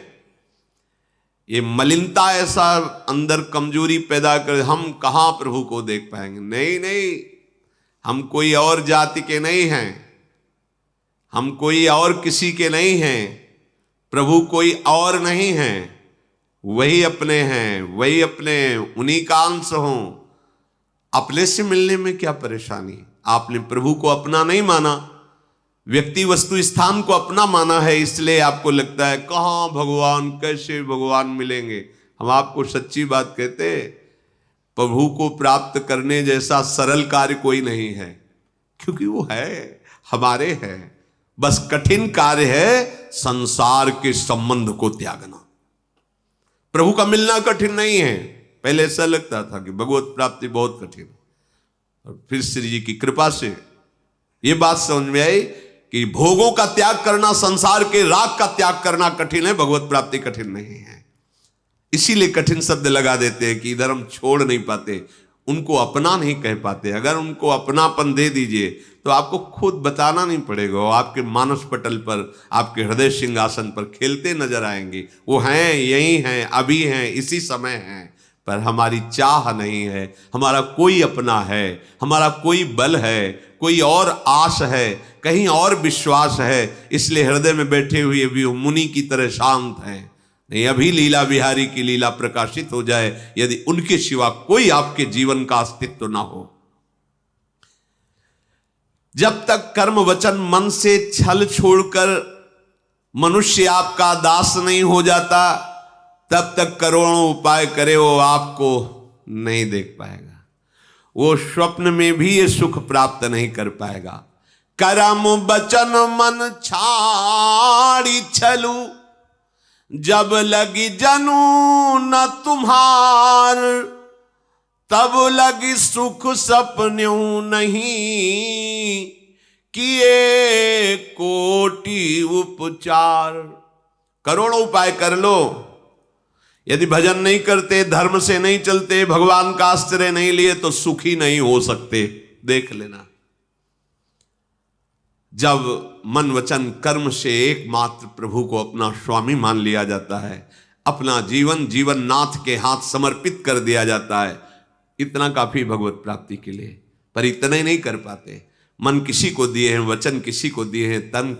ये मलिनता ऐसा अंदर कमजोरी पैदा कर, हम कहां प्रभु को देख पाएंगे। नहीं नहीं, हम कोई और जाति के नहीं हैं, हम कोई और किसी के नहीं हैं, प्रभु कोई और नहीं है, वही अपने हैं, वही अपने, उन्हीं का अंश हों। अपने से मिलने में क्या परेशानी? आपने प्रभु को अपना नहीं माना, व्यक्ति वस्तु स्थान को अपना माना है, इसलिए आपको लगता है कहां भगवान, कैसे भगवान मिलेंगे। हम आपको सच्ची बात कहते, प्रभु को प्राप्त करने जैसा सरल कार्य कोई नहीं है, क्योंकि वो है, हमारे है। बस कठिन कार्य है संसार के संबंध को त्यागना। प्रभु का मिलना कठिन नहीं है। पहले ऐसा लगता था कि भगवत प्राप्ति बहुत कठिन, और फिर श्री जी की कृपा से ये बात समझ में आई कि भोगों का त्याग करना, संसार के राग का त्याग करना कठिन है, भगवत प्राप्ति कठिन नहीं है। इसीलिए कठिन शब्द लगा देते हैं कि इधर हम छोड़ नहीं पाते, उनको अपना नहीं कह पाते। अगर उनको अपनापन दे दीजिए तो आपको खुद बताना नहीं पड़ेगा, वो आपके मानस पटल पर, आपके हृदय सिंहासन पर खेलते नजर आएंगे। वो हैं, यही हैं, अभी हैं, इसी समय हैं, पर हमारी चाह नहीं है, हमारा कोई अपना है, हमारा कोई बल है, कोई और आस है, कहीं और विश्वास है, इसलिए हृदय में बैठे हुए भी वो मुनि की तरह शांत हैं। नहीं, अभी लीला बिहारी की लीला प्रकाशित हो जाए, यदि उनके सिवा कोई आपके जीवन का अस्तित्व ना हो। जब तक कर्म वचन मन से छल छोड़कर मनुष्य आपका दास नहीं हो जाता, तब तक करोड़ों उपाय करे वो आपको नहीं देख पाएगा, वो स्वप्न में भी ये सुख प्राप्त नहीं कर पाएगा। कर्म वचन मन छाड़ी छलू, जब लगी जनू न तुम्हार, तब लगी सुख सपन्यों नहीं, किए कोटि उपचार। करोड़ों उपाय कर लो, यदि भजन नहीं करते, धर्म से नहीं चलते, भगवान का आश्रय नहीं लिए, तो सुखी नहीं हो सकते। देख लेना, जब मन वचन कर्म से एकमात्र प्रभु को अपना स्वामी मान लिया जाता है, अपना जीवन जीवन नाथ के हाथ समर्पित कर दिया जाता है, इतना काफी भगवत प्राप्ति के लिए। पर इतने नहीं कर पाते। मन किसी को दिए हैं, वचन किसी को दिए हैं, तन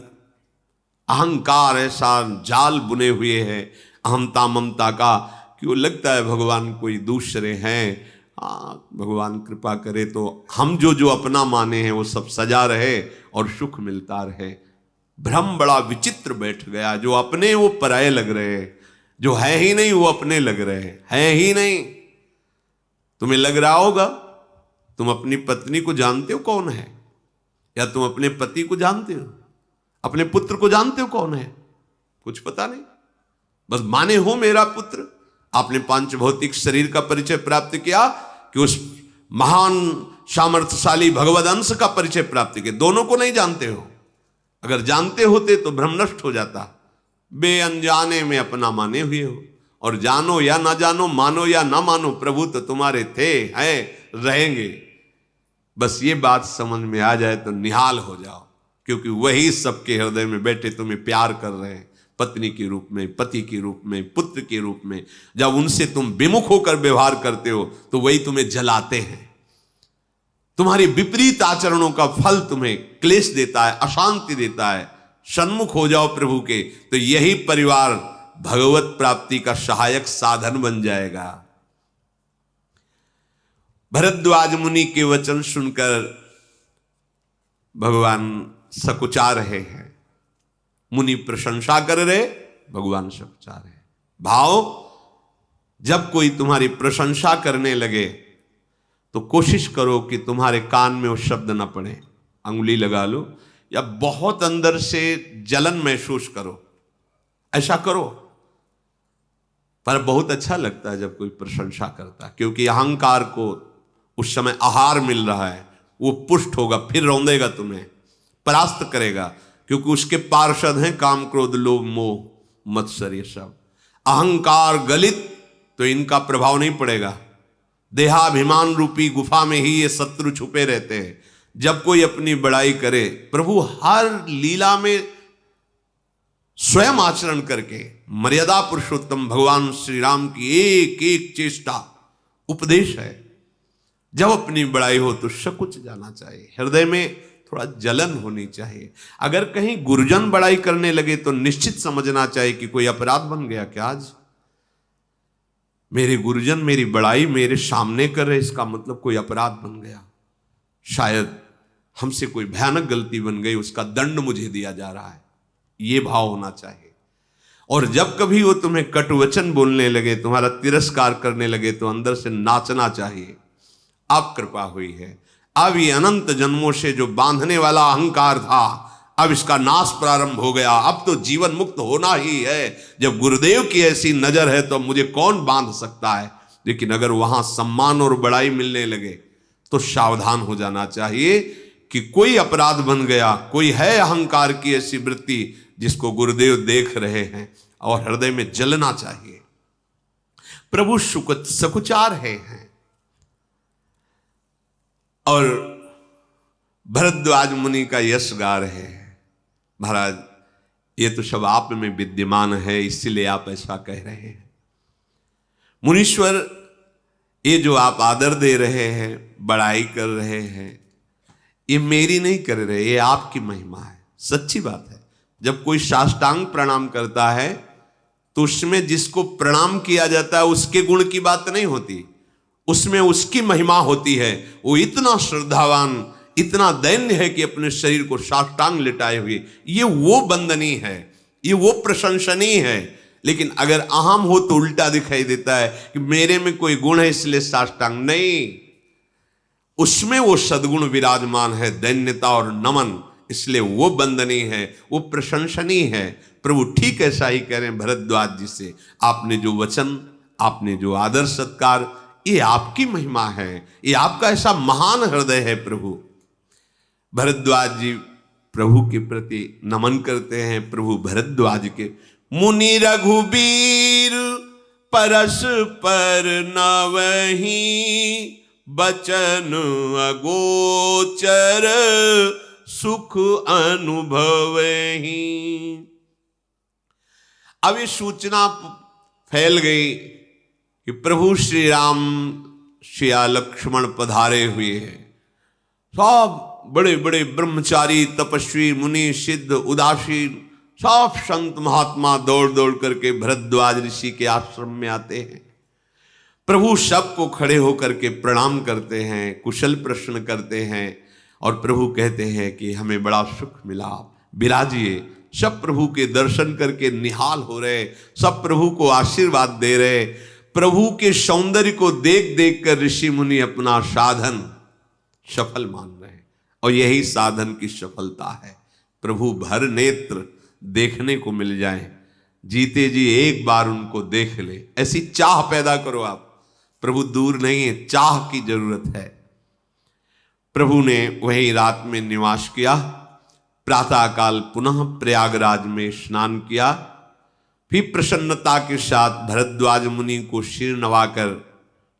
अहंकार ऐसा जाल बुने हुए हैं अहमता ममता का कि वो लगता है भगवान कोई दूसरे हैं। भगवान कृपा करे तो हम जो जो अपना माने हैं वो सब सजा रहे और सुख मिलता रहे। भ्रम बड़ा विचित्र बैठ गया, जो अपने वो पराये लग रहे हैं, जो है ही नहीं वो अपने लग रहे हैं ही नहीं। तुम्हें लग रहा होगा तुम अपनी पत्नी को जानते हो कौन है, या तुम अपने पति को जानते हो, अपने पुत्र को जानते हो कौन है, कुछ पता नहीं, बस माने हो मेरा पुत्र। आपने पांच भौतिक शरीर का परिचय प्राप्त किया कि उस महान सामर्थ्यशाली भगवद अंश का परिचय प्राप्त किया, दोनों को नहीं जानते हो। अगर जानते होते तो भ्रम नष्ट हो जाता। बे अनजाने में अपना माने हुए हो, और जानो या ना जानो, मानो या ना मानो, प्रभु तो तुम्हारे थे, हैं, रहेंगे। बस ये बात समझ में आ जाए तो निहाल हो जाओ, क्योंकि वही सबके हृदय में बैठे तुम्हें प्यार कर रहे हैं, पत्नी के रूप में, पति के रूप में, पुत्र के रूप में। जब उनसे तुम विमुख होकर व्यवहार करते हो तो वही तुम्हें जलाते हैं। तुम्हारे विपरीत आचरणों का फल तुम्हें क्लेश देता है, अशांति देता है। सन्मुख हो जाओ प्रभु के, तो यही परिवार भगवत प्राप्ति का सहायक साधन बन जाएगा। भरद्वाज मुनि के वचन सुनकर भगवान सकुचा रहे हैं। मुनि प्रशंसा कर रहे, भगवान सकुचा रहे। भाव, जब कोई तुम्हारी प्रशंसा करने लगे तो कोशिश करो कि तुम्हारे कान में वो शब्द ना पड़े। अंगुली लगा लो या बहुत अंदर से जलन महसूस करो, ऐसा करो। पर बहुत अच्छा लगता है जब कोई प्रशंसा करता है, क्योंकि अहंकार को उस समय आहार मिल रहा है। वो पुष्ट होगा, फिर रौंदेगा, तुम्हें परास्त करेगा, क्योंकि उसके पार्षद हैं काम क्रोध लोभ मोह मत्सर। ये सब अहंकार गलित तो इनका प्रभाव नहीं पड़ेगा। देहाभिमान रूपी गुफा में ही ये शत्रु छुपे रहते हैं। जब कोई अपनी बड़ाई करे, प्रभु हर लीला में स्वयं आचरण करके मर्यादा पुरुषोत्तम भगवान श्री राम की एक एक चेष्टा उपदेश है। जब अपनी बड़ाई हो तो सकुच जाना चाहिए, हृदय में थोड़ा जलन होनी चाहिए। अगर कहीं गुरुजन बड़ाई करने लगे तो निश्चित समझना चाहिए कि कोई अपराध बन गया क्या। आज मेरे गुरुजन मेरी बड़ाई मेरे सामने कर रहे, इसका मतलब कोई अपराध बन गया। शायद हमसे कोई भयानक गलती बन गई, उसका दंड मुझे दिया जा रहा है। ये भाव होना चाहिए। और जब कभी वो तुम्हें कटुवचन बोलने लगे, तुम्हारा तिरस्कार करने लगे, तो अंदर से नाचना चाहिए, अब कृपा हुई है। अब ये अनंत जन्मों से जो बांधने वाला अहंकार था, अब इसका नाश प्रारंभ हो गया। अब तो जीवन मुक्त होना ही है। जब गुरुदेव की ऐसी नजर है तो मुझे कौन बांध सकता है। लेकिन अगर वहां सम्मान और बड़ाई मिलने लगे तो सावधान हो जाना चाहिए कि कोई अपराध बन गया, कोई है अहंकार की ऐसी वृत्ति जिसको गुरुदेव देख रहे हैं, और हृदय में जलना चाहिए। प्रभु सकुचा रहे हैं और भरद्वाज मुनि का यश गा रहे हैं। महाराज ये तो सब आप में विद्यमान है, इसीलिए आप ऐसा कह रहे हैं। मुनीश्वर ये जो आप आदर दे रहे हैं, बड़ाई कर रहे हैं, ये मेरी नहीं कर रहे, ये आपकी महिमा है। सच्ची बात है। जब कोई साष्टांग प्रणाम करता है तो उसमें जिसको प्रणाम किया जाता है उसके गुण की बात नहीं होती, उसमें उसकी महिमा होती है। वो इतना श्रद्धावान, इतना दैन्य है कि अपने शरीर को साष्टांग लिटाए हुए, ये वो वंदनीय है, ये वो प्रशंसनीय है। लेकिन अगर अहम हो तो उल्टा दिखाई देता है कि मेरे में कोई गुण है इसलिए साष्टांग नहीं, उसमें वो सद्गुण विराजमान है, दैन्यता और नमन, इसलिए वो वंदनीय है, वो प्रशंसनीय है। प्रभु ठीक ऐसा ही कह रहे हैं भरद्वाज जी से, आपने जो वचन, आपने जो आदर सत्कार, ये आपकी महिमा है, ये आपका ऐसा महान हृदय है प्रभु। भरद्वाज जी प्रभु के प्रति नमन करते हैं। प्रभु भरद्वाज के मुनि रघुबीर परस्पर नवहि, बचन अगोचर सुख अनुभवहि। अब ये सूचना फैल गई कि प्रभु श्री राम श्रिया लक्ष्मण पधारे हुए हैं। सब बड़े बड़े ब्रह्मचारी, तपस्वी, मुनि, सिद्ध, उदासीन, सब संत महात्मा दौड़ दौड़ करके भरद्वाज ऋषि के आश्रम में आते हैं। प्रभु सबको खड़े होकर के प्रणाम करते हैं, कुशल प्रश्न करते हैं और प्रभु कहते हैं कि हमें बड़ा सुख मिला, विराजिए। सब प्रभु के दर्शन करके निहाल हो रहे, सब प्रभु को आशीर्वाद दे रहे। प्रभु के सौंदर्य को देख देख कर ऋषि मुनि अपना साधन सफल मान रहे हैं, और यही साधन की सफलता है। प्रभु भर नेत्र देखने को मिल जाए, जीते जी एक बार उनको देख ले, ऐसी चाह पैदा करो आप। प्रभु दूर नहीं है, चाह की जरूरत है। प्रभु ने वही रात में निवास किया। प्रातःकाल पुनः प्रयागराज में स्नान किया, फिर प्रसन्नता के साथ भरद्वाज मुनि को सिर नवाकर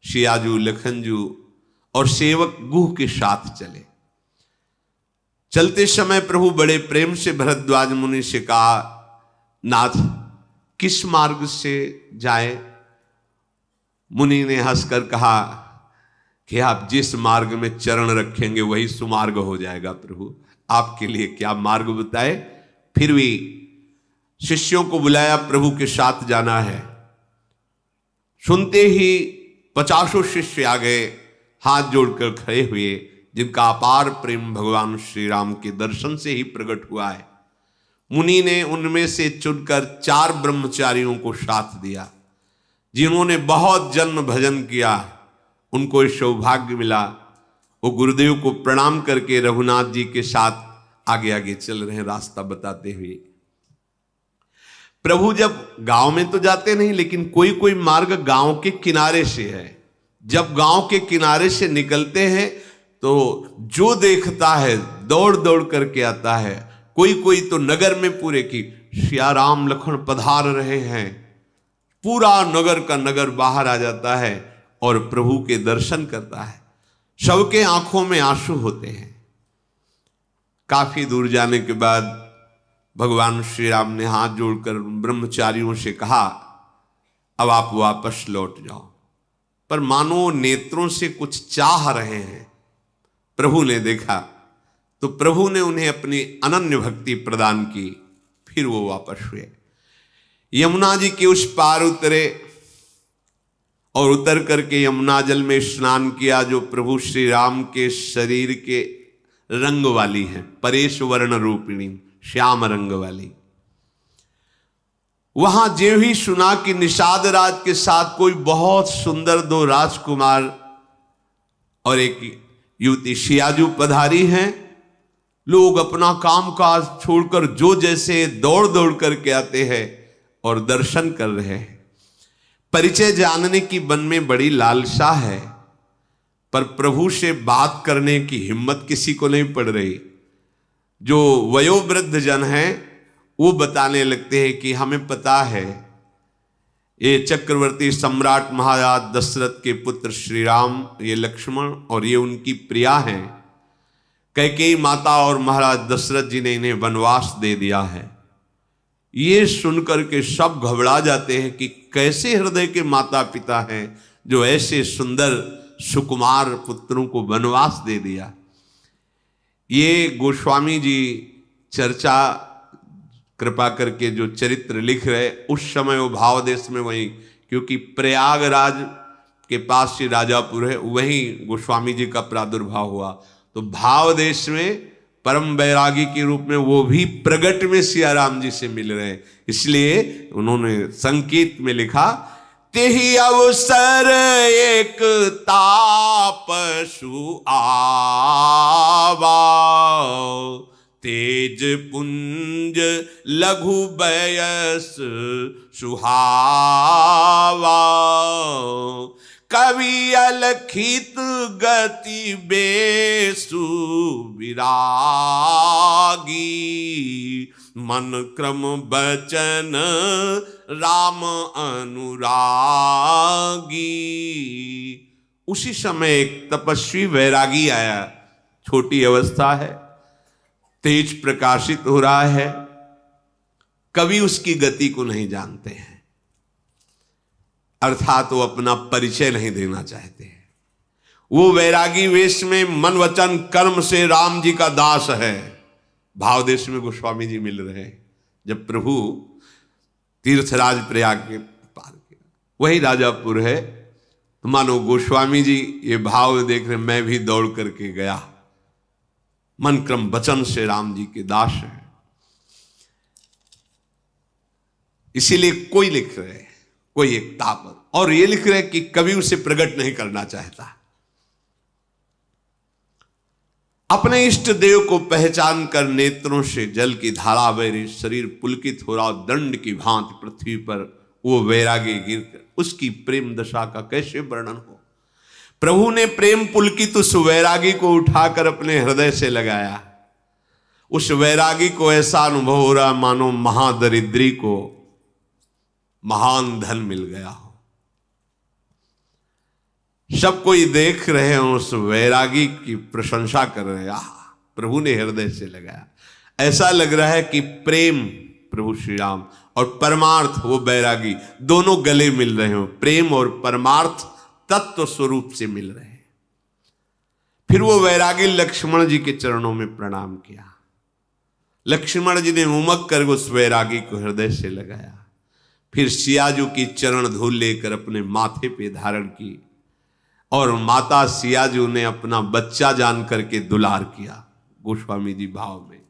शियाजू, लखनजू और सेवक गुह के साथ चले। चलते समय प्रभु बड़े प्रेम से भरद्वाज मुनि से कहा, नाथ किस मार्ग से जाए? मुनि ने हंसकर कहा कि आप जिस मार्ग में चरण रखेंगे वही सुमार्ग हो जाएगा। प्रभु आपके लिए क्या मार्ग बताए। फिर भी शिष्यों को बुलाया, प्रभु के साथ जाना है। सुनते ही 50 शिष्य आ गए, हाथ जोड़कर खड़े हुए, जिनका अपार प्रेम भगवान श्री राम के दर्शन से ही प्रकट हुआ है। मुनि ने उनमें से चुनकर 4 ब्रह्मचारियों को साथ दिया, जिन्होंने बहुत जन्म भजन किया। उनको सौभाग्य मिला, वो गुरुदेव को प्रणाम करके रघुनाथ जी के साथ आगे आगे चल रहे हैं, रास्ता बताते हुए। प्रभु जब गांव में तो जाते नहीं, लेकिन कोई कोई मार्ग गांव के किनारे से है। जब गांव के किनारे से निकलते हैं तो जो देखता है दौड़ दौड़ करके आता है। कोई कोई तो नगर में पूरे की सिया राम लखन पधार रहे हैं, पूरा नगर का नगर बाहर आ जाता है और प्रभु के दर्शन करता है। सबके आंखों में आंसू होते हैं। काफी दूर जाने के बाद भगवान श्री राम ने हाथ जोड़कर ब्रह्मचारियों से कहा, अब आप वापस लौट जाओ। पर मानो नेत्रों से कुछ चाह रहे हैं। प्रभु ने देखा तो प्रभु ने उन्हें अपनी अनन्य भक्ति प्रदान की, फिर वो वापस हुए। यमुना जी के उस पार उतरे और उतर करके यमुना जल में स्नान किया, जो प्रभु श्री राम के शरीर के रंग वाली है, परेश वर्ण रूपिणी, श्याम रंग वाली। वहां जो ही सुना कि निषाद राज के साथ कोई बहुत सुंदर 2 राजकुमार और एक युवती शियाजू पधारी हैं, लोग अपना काम काज छोड़कर जो जैसे दौड़ दौड़ करके आते हैं और दर्शन कर रहे हैं। परिचय जानने की मन में बड़ी लालसा है, पर प्रभु से बात करने की हिम्मत किसी को नहीं पड़ रही। जो वयोवृद्ध जन हैं वो बताने लगते हैं कि हमें पता है ये चक्रवर्ती सम्राट महाराज दशरथ के पुत्र श्री राम, ये लक्ष्मण और ये उनकी प्रिया हैं। कैकेयी माता और महाराज दशरथ जी ने इन्हें वनवास दे दिया है। ये सुनकर के सब घबरा जाते हैं कि कैसे हृदय के माता पिता हैं जो ऐसे सुंदर सुकुमार पुत्रों को वनवास दे दिया। ये गोस्वामी जी चर्चा कृपा करके जो चरित्र लिख रहे, उस समय वो भाव देश में वहीं, क्योंकि प्रयागराज के पास से राजापुर है, वहीं गोस्वामी जी का प्रादुर्भाव हुआ। तो भाव देश में परम बैरागी के रूप में वो भी प्रगट में सिया राम जी से मिल रहे हैं, इसलिए उन्होंने संकेत में लिखा, तेहि अवसर एक तापसु आवा, तेज पुंज लघु बयस सुहावा, कवि अलखित गति बेसु विरागी, मन क्रम बचन राम अनुरागी। उसी समय एक तपस्वी वैरागी आया, छोटी अवस्था है, तेज प्रकाशित हो रहा है, कवि उसकी गति को नहीं जानते हैं, अर्थात वो अपना परिचय नहीं देना चाहते हैं। वो वैरागी वेश में मन वचन कर्म से राम जी का दास है। भाव देश में गोस्वामी जी मिल रहे हैं। जब प्रभु तीर्थराज प्रयाग के पार किया, वही राजापुर है, तो मानो गोस्वामी जी ये भाव देख रहे, मैं भी दौड़ करके गया, मन क्रम वचन से राम जी के दास है। इसीलिए कोई लिख रहे हैं, कोई एक ताप, और ये लिख रहे कि कभी उसे प्रकट नहीं करना चाहता। अपने इष्ट देव को पहचान कर नेत्रों से जल की धारा बह रही, शरीर पुलकित हो रहा, दंड की भांति पृथ्वी पर वो वैरागी गिरकर, उसकी प्रेम दशा का कैसे वर्णन हो। प्रभु ने प्रेम पुलकित उस वैरागी को उठाकर अपने हृदय से लगाया। उस वैरागी को ऐसा अनुभव हो रहा मानो महादरिद्री को महान धन मिल गया हो। सब कोई देख रहे हैं, उस वैरागी की प्रशंसा कर रहे हैं, प्रभु ने हृदय से लगाया। ऐसा लग रहा है कि प्रेम प्रभु श्री राम और परमार्थ वो वैरागी दोनों गले मिल रहे हो, प्रेम और परमार्थ तत्व स्वरूप से मिल रहे हैं। फिर वो वैरागी लक्ष्मण जी के चरणों में प्रणाम किया। लक्ष्मण जी ने उमक कर उस वैरागी को हृदय से लगाया। फिर सियाजू की चरण धूल लेकर अपने माथे पे धारण की, और माता सियाजू ने अपना बच्चा जान करके दुलार किया गोस्वामी जी भाव में।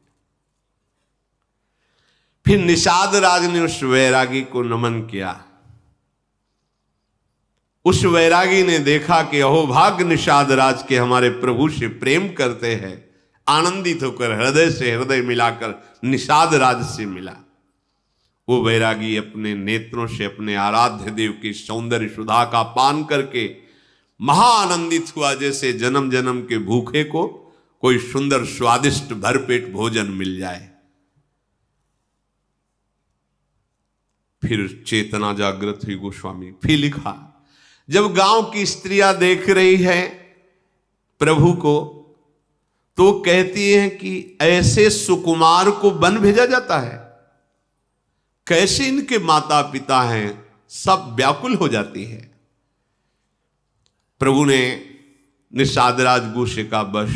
फिर निषाद राज ने उस वैरागी को नमन किया। उस वैरागी ने देखा कि अहोभाग्य निषाद राज के हमारे प्रभु से प्रेम करते हैं, आनंदित होकर हृदय से हृदय मिलाकर निषाद राज से मिला। वो वैरागी अपने नेत्रों से अपने आराध्य देव की सौंदर्य सुधा का पान करके महाआनंदित हुआ, जैसे जन्म जन्म के भूखे को कोई सुंदर स्वादिष्ट भरपेट भोजन मिल जाए। फिर चेतना जागृत हुई गोस्वामी। फिर लिखा, जब गांव की स्त्रियां देख रही है प्रभु को, तो कहती हैं कि ऐसे सुकुमार को वन भेजा जाता है, कैसे इनके माता पिता हैं, सब व्याकुल हो जाती है। प्रभु ने निषाद राज गुस्से का बश,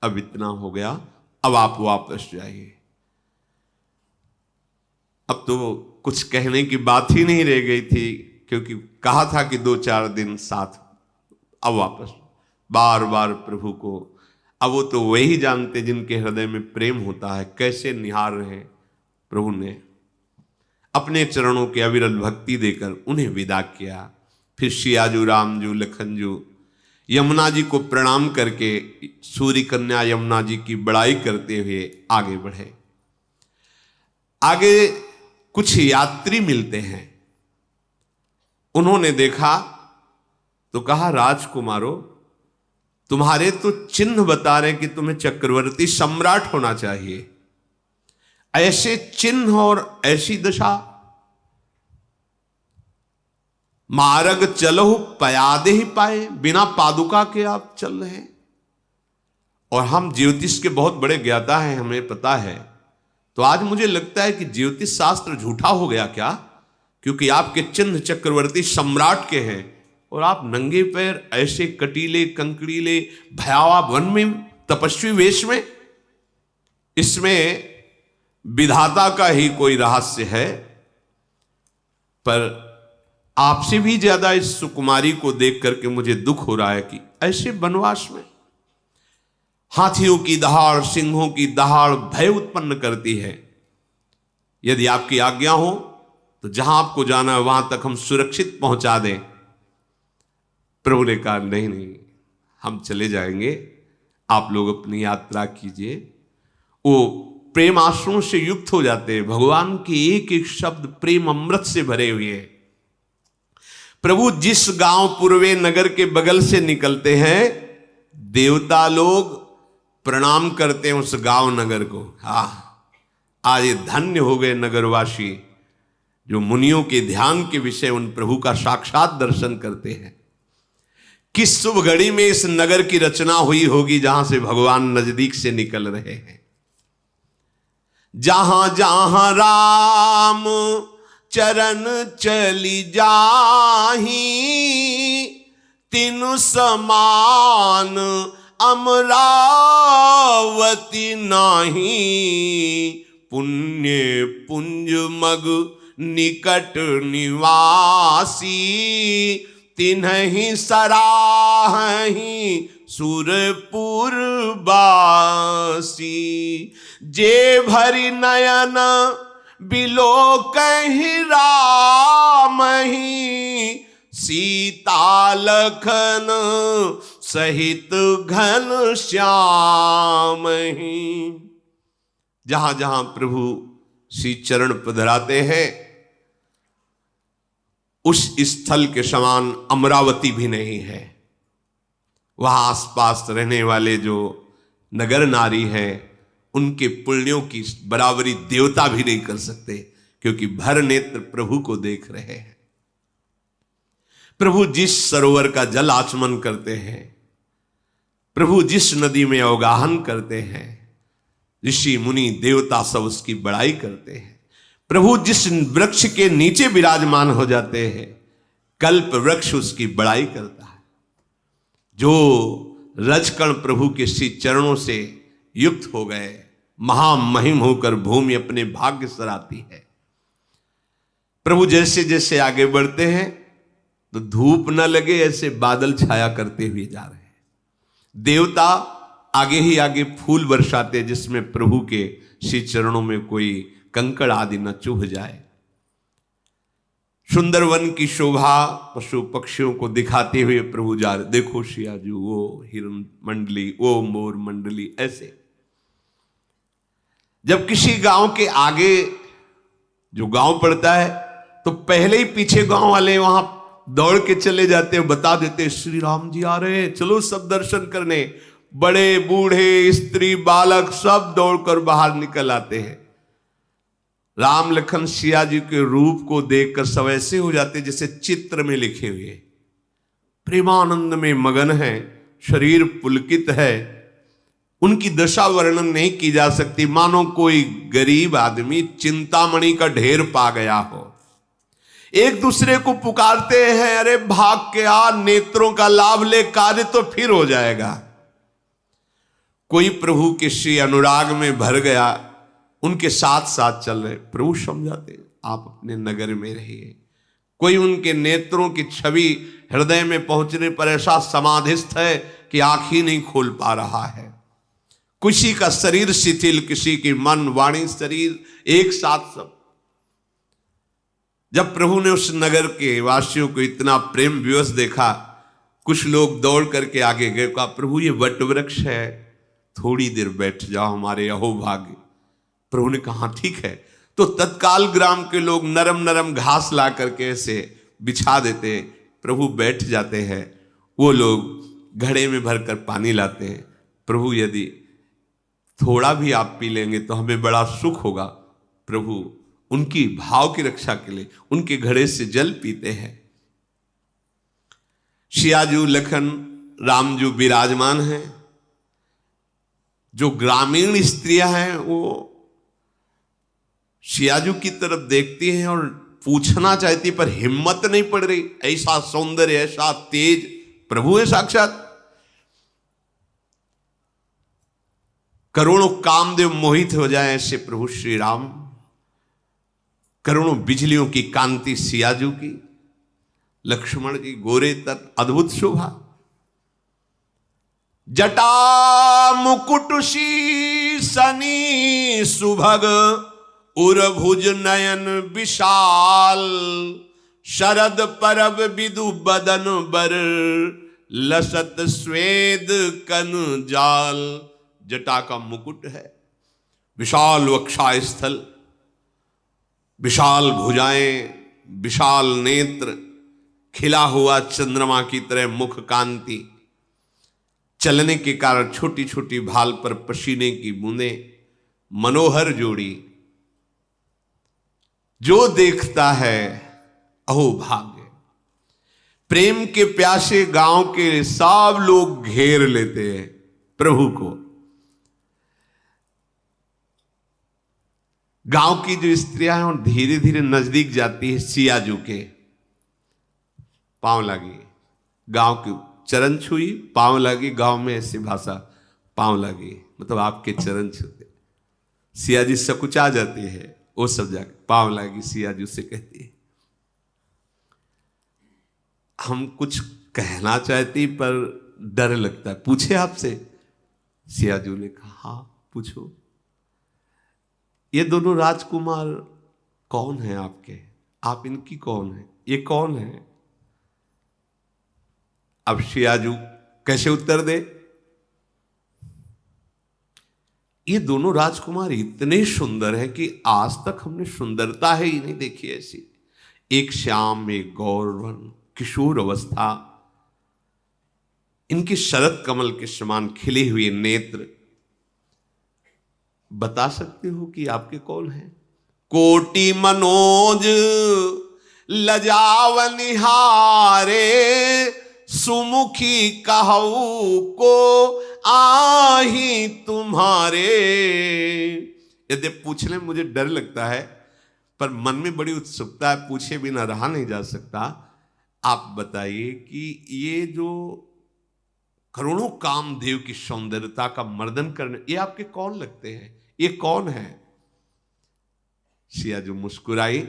अब इतना हो गया, अब आप वापस जाइए। अब तो कुछ कहने की बात ही नहीं रह गई थी, क्योंकि कहा था कि 2-4 दिन साथ, अब वापस। बार बार प्रभु को, अब वो तो वही जानते जिनके हृदय में प्रेम होता है, कैसे निहार रहे। प्रभु ने अपने चरणों की अविरल भक्ति देकर उन्हें विदा किया। फिर सियाजू, रामजू, लखनजू यमुना जी को प्रणाम करके सूर्य कन्या यमुना जी की बड़ाई करते हुए आगे बढ़े। आगे कुछ यात्री मिलते हैं, उन्होंने देखा तो कहा, राजकुमारों, तुम्हारे तो चिन्ह बता रहे कि तुम्हें चक्रवर्ती सम्राट होना चाहिए, ऐसे चिन्ह और ऐसी दशा, मार्ग चलो पयादे ही पाए, बिना पादुका के आप चल रहे हैं। और हम ज्योतिष के बहुत बड़े ज्ञाता हैं, हमें पता है। तो आज मुझे लगता है कि ज्योतिष शास्त्र झूठा हो गया क्या, क्योंकि आपके चिन्ह चक्रवर्ती सम्राट के हैं और आप नंगे पैर ऐसे कटीले कंकड़ीले भयावह वन में तपस्वी वेश में। इसमें विधाता का ही कोई रहस्य है। पर आपसे भी ज्यादा इस सुकुमारी को देख करके मुझे दुख हो रहा है कि ऐसे वनवास में हाथियों की दहाड़, सिंहों की दहाड़ भय उत्पन्न करती है। यदि आपकी आज्ञा हो तो जहां आपको जाना है वहां तक हम सुरक्षित पहुंचा दें। प्रभु ने कहा नहीं नहीं, हम चले जाएंगे, आप लोग अपनी यात्रा कीजिए। वो प्रेम आंसुओं से युक्त हो जाते हैं। भगवान के एक एक शब्द प्रेम अमृत से भरे हुए हैं। प्रभु जिस गांव पूर्वे नगर के बगल से निकलते हैं, देवता लोग प्रणाम करते हैं उस गांव नगर को। आज ये धन्य हो गए नगरवासी जो मुनियों के ध्यान के विषय उन प्रभु का साक्षात दर्शन करते हैं। किस शुभ घड़ी में इस नगर की रचना हुई होगी जहां से भगवान नजदीक से निकल रहे हैं। जहां जहां राम चरण चली जाही, तिनु समान अमरावती नाही। पुण्य पुंज मग निकट निवासी, तिन्हि सराहि सुरपुर बासी। जे भरि नयन बिलो कहि रामहि, सीता लखन सहित घन श्यामहि। जहां जहां प्रभु श्री चरण पधराते हैं उस स्थल के समान अमरावती भी नहीं है। वहां आसपास रहने वाले जो नगर नारी हैं उनके पुण्यों की बराबरी देवता भी नहीं कर सकते, क्योंकि भर नेत्र प्रभु को देख रहे हैं। प्रभु जिस सरोवर का जल आचमन करते हैं, प्रभु जिस नदी में अवगाहन करते हैं, ऋषि मुनि देवता सब उसकी बड़ाई करते हैं। प्रभु जिस वृक्ष के नीचे विराजमान हो जाते हैं, कल्प वृक्ष उसकी बड़ाई करता है। जो रजकण प्रभु के श्री चरणों से युक्त हो गए, महामहिम होकर भूमि अपने भाग्य सराती है। प्रभु जैसे जैसे आगे बढ़ते हैं तो धूप न लगे ऐसे बादल छाया करते हुए जा रहे हैं। देवता आगे ही आगे फूल बरसाते जिसमें प्रभु के श्री चरणों में कोई कंकड़ आदि न चुभ जाए। सुंदर वन की शोभा पशु पक्षियों को दिखाते हुए प्रभु जा रहे। देखो शियाजू, वो हिरण मंडली, वो मोर मंडली। ऐसे जब किसी गांव के आगे जो गांव पड़ता है तो पहले ही पीछे गांव वाले वहां दौड़ के चले जाते हैं, बता देते श्री राम जी आ रहे हैं, चलो सब दर्शन करने। बड़े बूढ़े स्त्री बालक सब दौड़कर बाहर निकल आते हैं। राम लखन सिया जी के रूप को देखकर सब ऐसे हो जाते जैसे चित्र में लिखे हुए, प्रेमानंद में मगन है, शरीर पुलकित है। उनकी दशा वर्णन नहीं की जा सकती, मानो कोई गरीब आदमी चिंतामणि का ढेर पा गया हो। एक दूसरे को पुकारते हैं, अरे भाग के आ, नेत्रों का लाभ ले, कार्य तो फिर हो जाएगा। कोई प्रभु के श्री अनुराग में भर गया, उनके साथ साथ चल रहे। प्रभु समझाते आप अपने नगर में रहिए। कोई उनके नेत्रों की छवि हृदय में पहुंचने पर ऐसा समाधिस्थ है कि आंख ही नहीं खोल पा रहा है। किसी का शरीर शिथिल, किसी की मन वाणी शरीर एक साथ सब। जब प्रभु ने उस नगर के वासियों को इतना प्रेम विवश देखा, कुछ लोग दौड़ करके आगे गए, कहा प्रभु ये वट वृक्ष है, थोड़ी देर बैठ जाओ, हमारे अहोभाग्य। प्रभु ने कहा ठीक है। तो तत्काल ग्राम के लोग नरम नरम घास ला करके ऐसे बिछा देते, प्रभु बैठ जाते हैं। वो लोग घड़े में भरकर पानी लाते हैं। प्रभु यदि थोड़ा भी आप पी लेंगे तो हमें बड़ा सुख होगा। प्रभु उनकी भाव की रक्षा के लिए उनके घड़े से जल पीते हैं। शियाजू लखन रामजू विराजमान हैं। जो ग्रामीण स्त्रियां हैं वो सियाजू की तरफ देखती हैं और पूछना चाहती, पर हिम्मत नहीं पड़ रही। ऐसा सौंदर्य, ऐसा तेज, प्रभु है साक्षात। करोड़ों कामदेव मोहित हो जाए ऐसे प्रभु श्री राम। करोड़ों बिजलियों की कांति सियाजू की, लक्ष्मण की गोरे तट, अद्भुत शोभा। जटा मुकुट शीसनी सुभग, उरभुज नयन विशाल। शरद परब विदु बदन बर, लसत स्वेद कन जाल। जटा का मुकुट है, विशाल वक्षा स्थल, विशाल भुजाएं, विशाल नेत्र, खिला हुआ चंद्रमा की तरह मुख कांति। चलने के कारण छोटी छोटी भाल पर पसीने की बूंदें, मनोहर जोड़ी। जो देखता है अहो भाग्य। प्रेम के प्यासे गांव के सब लोग घेर लेते हैं प्रभु को। गांव की जो स्त्रियां हैं वो धीरे धीरे नजदीक जाती है सियाजू के। पांव लगी, गांव की चरण छुई, पांव लगी। गांव में ऐसी भाषा, पांव लगी मतलब आपके चरण छूते। सियाजी सकुचा जाती है, वो सब जाके पांव लगी सियाजू से कहती है। हम कुछ कहना चाहती पर डर लगता है, पूछे आपसे? सियाजू ने कहा हाँ पूछो। ये दोनों राजकुमार कौन हैं आपके? आप इनकी कौन है? ये कौन है? अब सियाजू कैसे उत्तर दे? ये दोनों राजकुमार इतने सुंदर हैं कि आज तक हमने सुंदरता ही नहीं देखी ऐसी। एक श्याम, एक गौरवन, किशोर अवस्था, इनके शरद कमल के समान खिले हुए नेत्र। बता सकते हो कि आपके कौन हैं? कोटि मनोज लजावनिहारे, सुमुखी कहू को आही तुम्हारे। यदि पूछने में मुझे डर लगता है पर मन में बड़ी उत्सुकता है, पूछे बिना रहा नहीं जा सकता। आप बताइए कि ये जो करोड़ों कामदेव की सौंदर्यता का मर्दन करने, ये आपके कौन लगते हैं? ये कौन है? सियाजू मुस्कुराई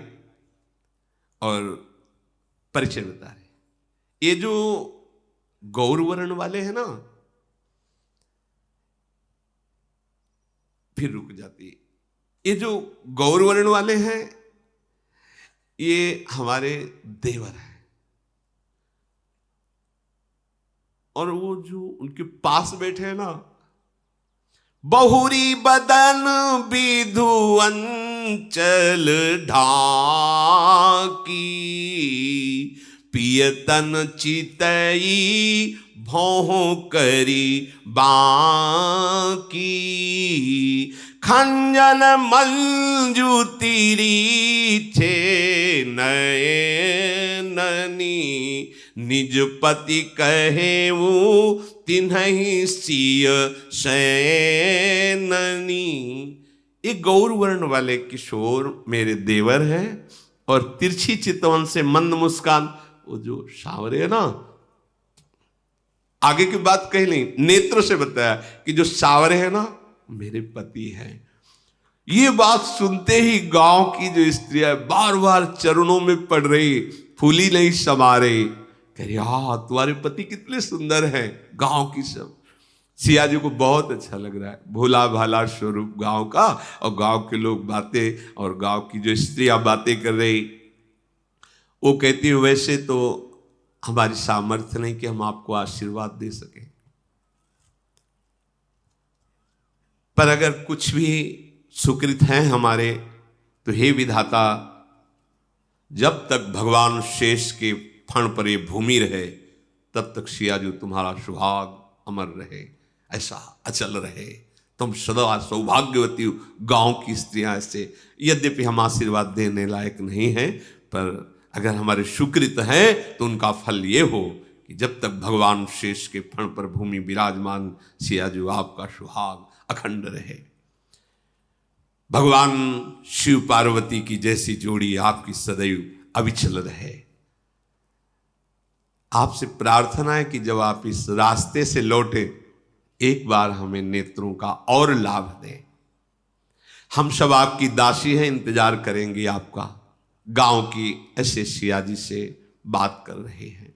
और परिचय बता रहे। ये जो गौरवर्ण वाले हैं ना, फिर रुक जाती है। ये जो गौरवर्ण वाले हैं ये हमारे देवर हैं, और वो जो उनके पास बैठे हैं ना, बहुरी बदन विधु अंचल ढाकी, पियतन चितई भौह करी बाकी। खंजन मंजू तीरी छे नयननी, निज पति कहे वो तिन्हि सिय शयननी। ये गौरवर्ण वाले किशोर मेरे देवर हैं, और तिरछी चितवन से मंद मुस्कान, वो जो सावरे है ना, आगे की बात कही नहीं, नेत्र से बताया कि जो सावरे है ना मेरे पति हैं। ये बात सुनते ही गांव की जो स्त्रियां बार बार चरणों में पड़ रही, फूली नहीं समा रही, कह रही हाँ तुम्हारे पति कितने सुंदर हैं। गांव की सब सियाजी को बहुत अच्छा लग रहा है, भोला भाला स्वरूप गांव का, और गांव के लोग बातें, और गांव की जो स्त्रियां बातें कर रही। वो कहती है वैसे तो हमारी सामर्थ्य नहीं कि हम आपको आशीर्वाद दे सकें, पर अगर कुछ भी सुकृत हैं हमारे तो हे विधाता, जब तक भगवान शेष के फण पर ये भूमि रहे तब तक सियाजू तुम्हारा सुहाग अमर रहे, ऐसा अचल रहे, तुम सदा सौभाग्यवती हो। गांव की स्त्रियां ऐसे, यद्यपि हम आशीर्वाद देने लायक नहीं हैं, पर अगर हमारे सुकृत हैं तो उनका फल ये हो कि कि जब तक भगवान शेष के फण पर भूमि विराजमान सियाजू आपका सुहाग अखंड रहे। भगवान शिव पार्वती की जैसी जोड़ी आपकी सदैव अविचल रहे। आपसे प्रार्थना है कि जब आप इस रास्ते से लौटे एक बार हमें नेत्रों का और लाभ दें। हम सब आपकी दासी हैं, इंतजार करेंगे आपका। गांव की ऐसे सिया जी से बात कर रहे हैं।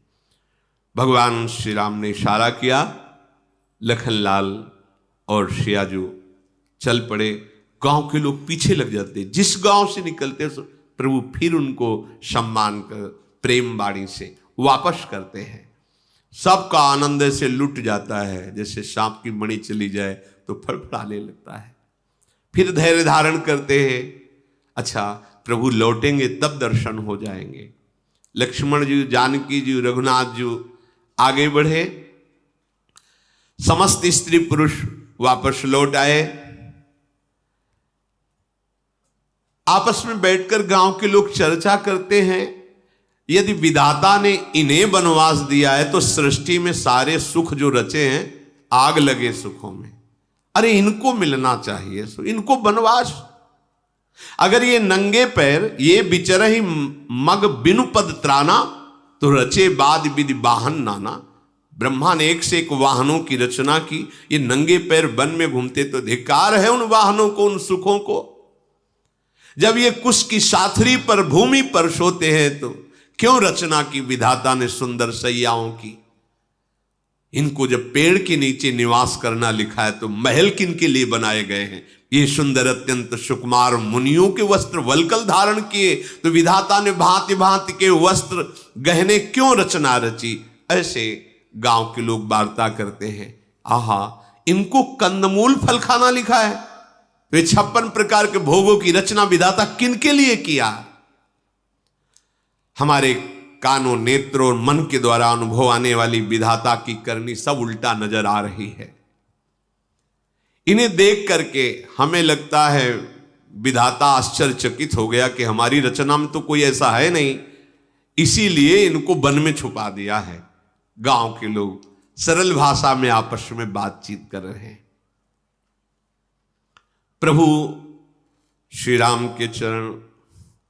भगवान श्री राम ने इशारा किया, लखनलाल और सियाजू चल पड़े। गांव के लोग पीछे लग जाते, जिस गांव से निकलते प्रभु फिर उनको सम्मान कर प्रेम बाणी से वापस करते हैं। सबका आनंद से लुट जाता है, जैसे सांप की मणि चली जाए तो फड़फड़ाने लगता है। फिर धैर्य धारण करते हैं। अच्छा, प्रभु लौटेंगे तब दर्शन हो जाएंगे। लक्ष्मण जी, जानकी जी, रघुनाथ जी आगे बढ़े। समस्त स्त्री पुरुष वापस लौट आए। आपस में बैठकर गांव के लोग चर्चा करते हैं, यदि विधाता ने इन्हें वनवास दिया है तो सृष्टि में सारे सुख जो रचे हैं आग लगे सुखों में, अरे इनको मिलना चाहिए, इनको वनवास। अगर ये नंगे पैर ये बिचरहि मग बिनु पद त्राना, तो रचे बाद विधि वाहन नाना। ब्रह्मा ने एक से एक वाहनों की रचना की, ये नंगे पैर वन में घूमते तो धिक्कार है उन वाहनों को, उन सुखों को। जब ये कुश की साथरी पर भूमि पर सोते हैं तो क्यों रचना की विधाता ने सुंदर सैयाओं की। इनको जब पेड़ के नीचे निवास करना लिखा है तो महल किन के लिए बनाए गए हैं। ये सुंदर अत्यंत सुकुमार मुनियों के वस्त्र वल्कल धारण किए तो विधाता ने भांति भांति के वस्त्र गहने क्यों रचना रची। ऐसे गांव के लोग वार्ता करते हैं, आहा इनको कंदमूल फल खाना लिखा है, वे 56 प्रकार के भोगों की रचना विधाता किन के लिए किया। हमारे कानों, नेत्रों और मन के द्वारा अनुभव आने वाली विधाता की करनी सब उल्टा नजर आ रही है। इन्हें देख करके हमें लगता है विधाता आश्चर्यचकित हो गया कि हमारी रचना में तो कोई ऐसा है नहीं, इसीलिए इनको वन में छुपा दिया है। गांव के लोग सरल भाषा में आपस में बातचीत कर रहे हैं। प्रभु श्री राम के चरण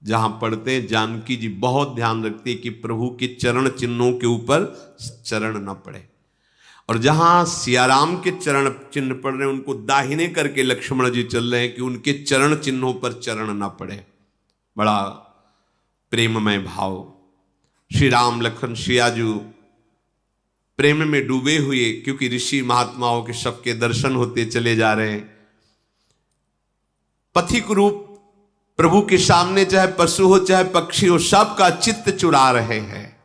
जहां पढ़ते हैं, जानकी जी बहुत ध्यान रखती है कि प्रभु के चरण चिन्हों के ऊपर चरण न पड़े, और जहां सियाराम के चरण चिन्ह पड़ रहे हैं उनको दाहिने करके लक्ष्मण जी चल रहे हैं कि उनके चरण चिन्हों पर चरण न पड़े। बड़ा प्रेममय भाव। श्री राम लखन सियाजू प्रेम में डूबे हुए, क्योंकि ऋषि महात्माओं के सबके दर्शन होते चले जा रहे हैं। पथिक रूप प्रभु के सामने चाहे पशु हो चाहे पक्षी हो, सबका चित्त चुरा रहे हैं।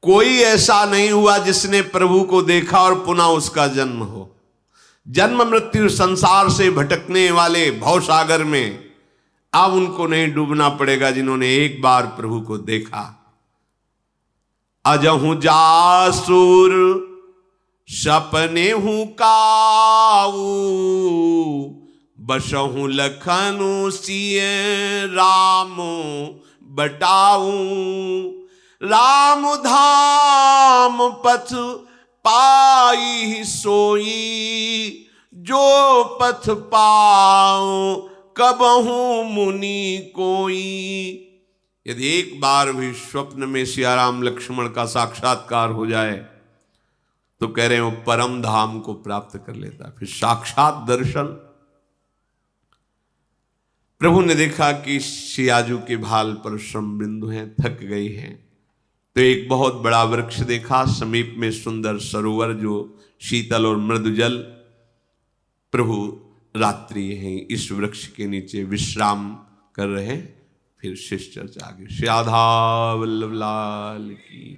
कोई ऐसा नहीं हुआ जिसने प्रभु को देखा और पुनः उसका जन्म हो। जन्म मृत्यु संसार से भटकने वाले भवसागर में अब उनको नहीं डूबना पड़ेगा जिन्होंने एक बार प्रभु को देखा। अजहू जासुर सपने हूं काऊ, बसहु लखनु सिय रामो बटाऊ। राम धाम पथ पाई सोई, जो पथ पाऊं कबहू मुनि कोई। यदि एक बार भी स्वप्न में सियाराम लक्ष्मण का साक्षात्कार हो जाए तो कह रहे हो परम धाम को प्राप्त कर लेता। फिर साक्षात दर्शन। प्रभु ने देखा कि सियाजू के भाल पर श्रम बिंदु हैं, थक गई हैं, तो एक बहुत बड़ा वृक्ष देखा, समीप में सुंदर सरोवर जो शीतल और मृदु जल। प्रभु रात्रि है इस वृक्ष के नीचे विश्राम कर रहे हैं। फिर शिष्य चर्चा आगे। श्री राधा वल्लभ लाल की।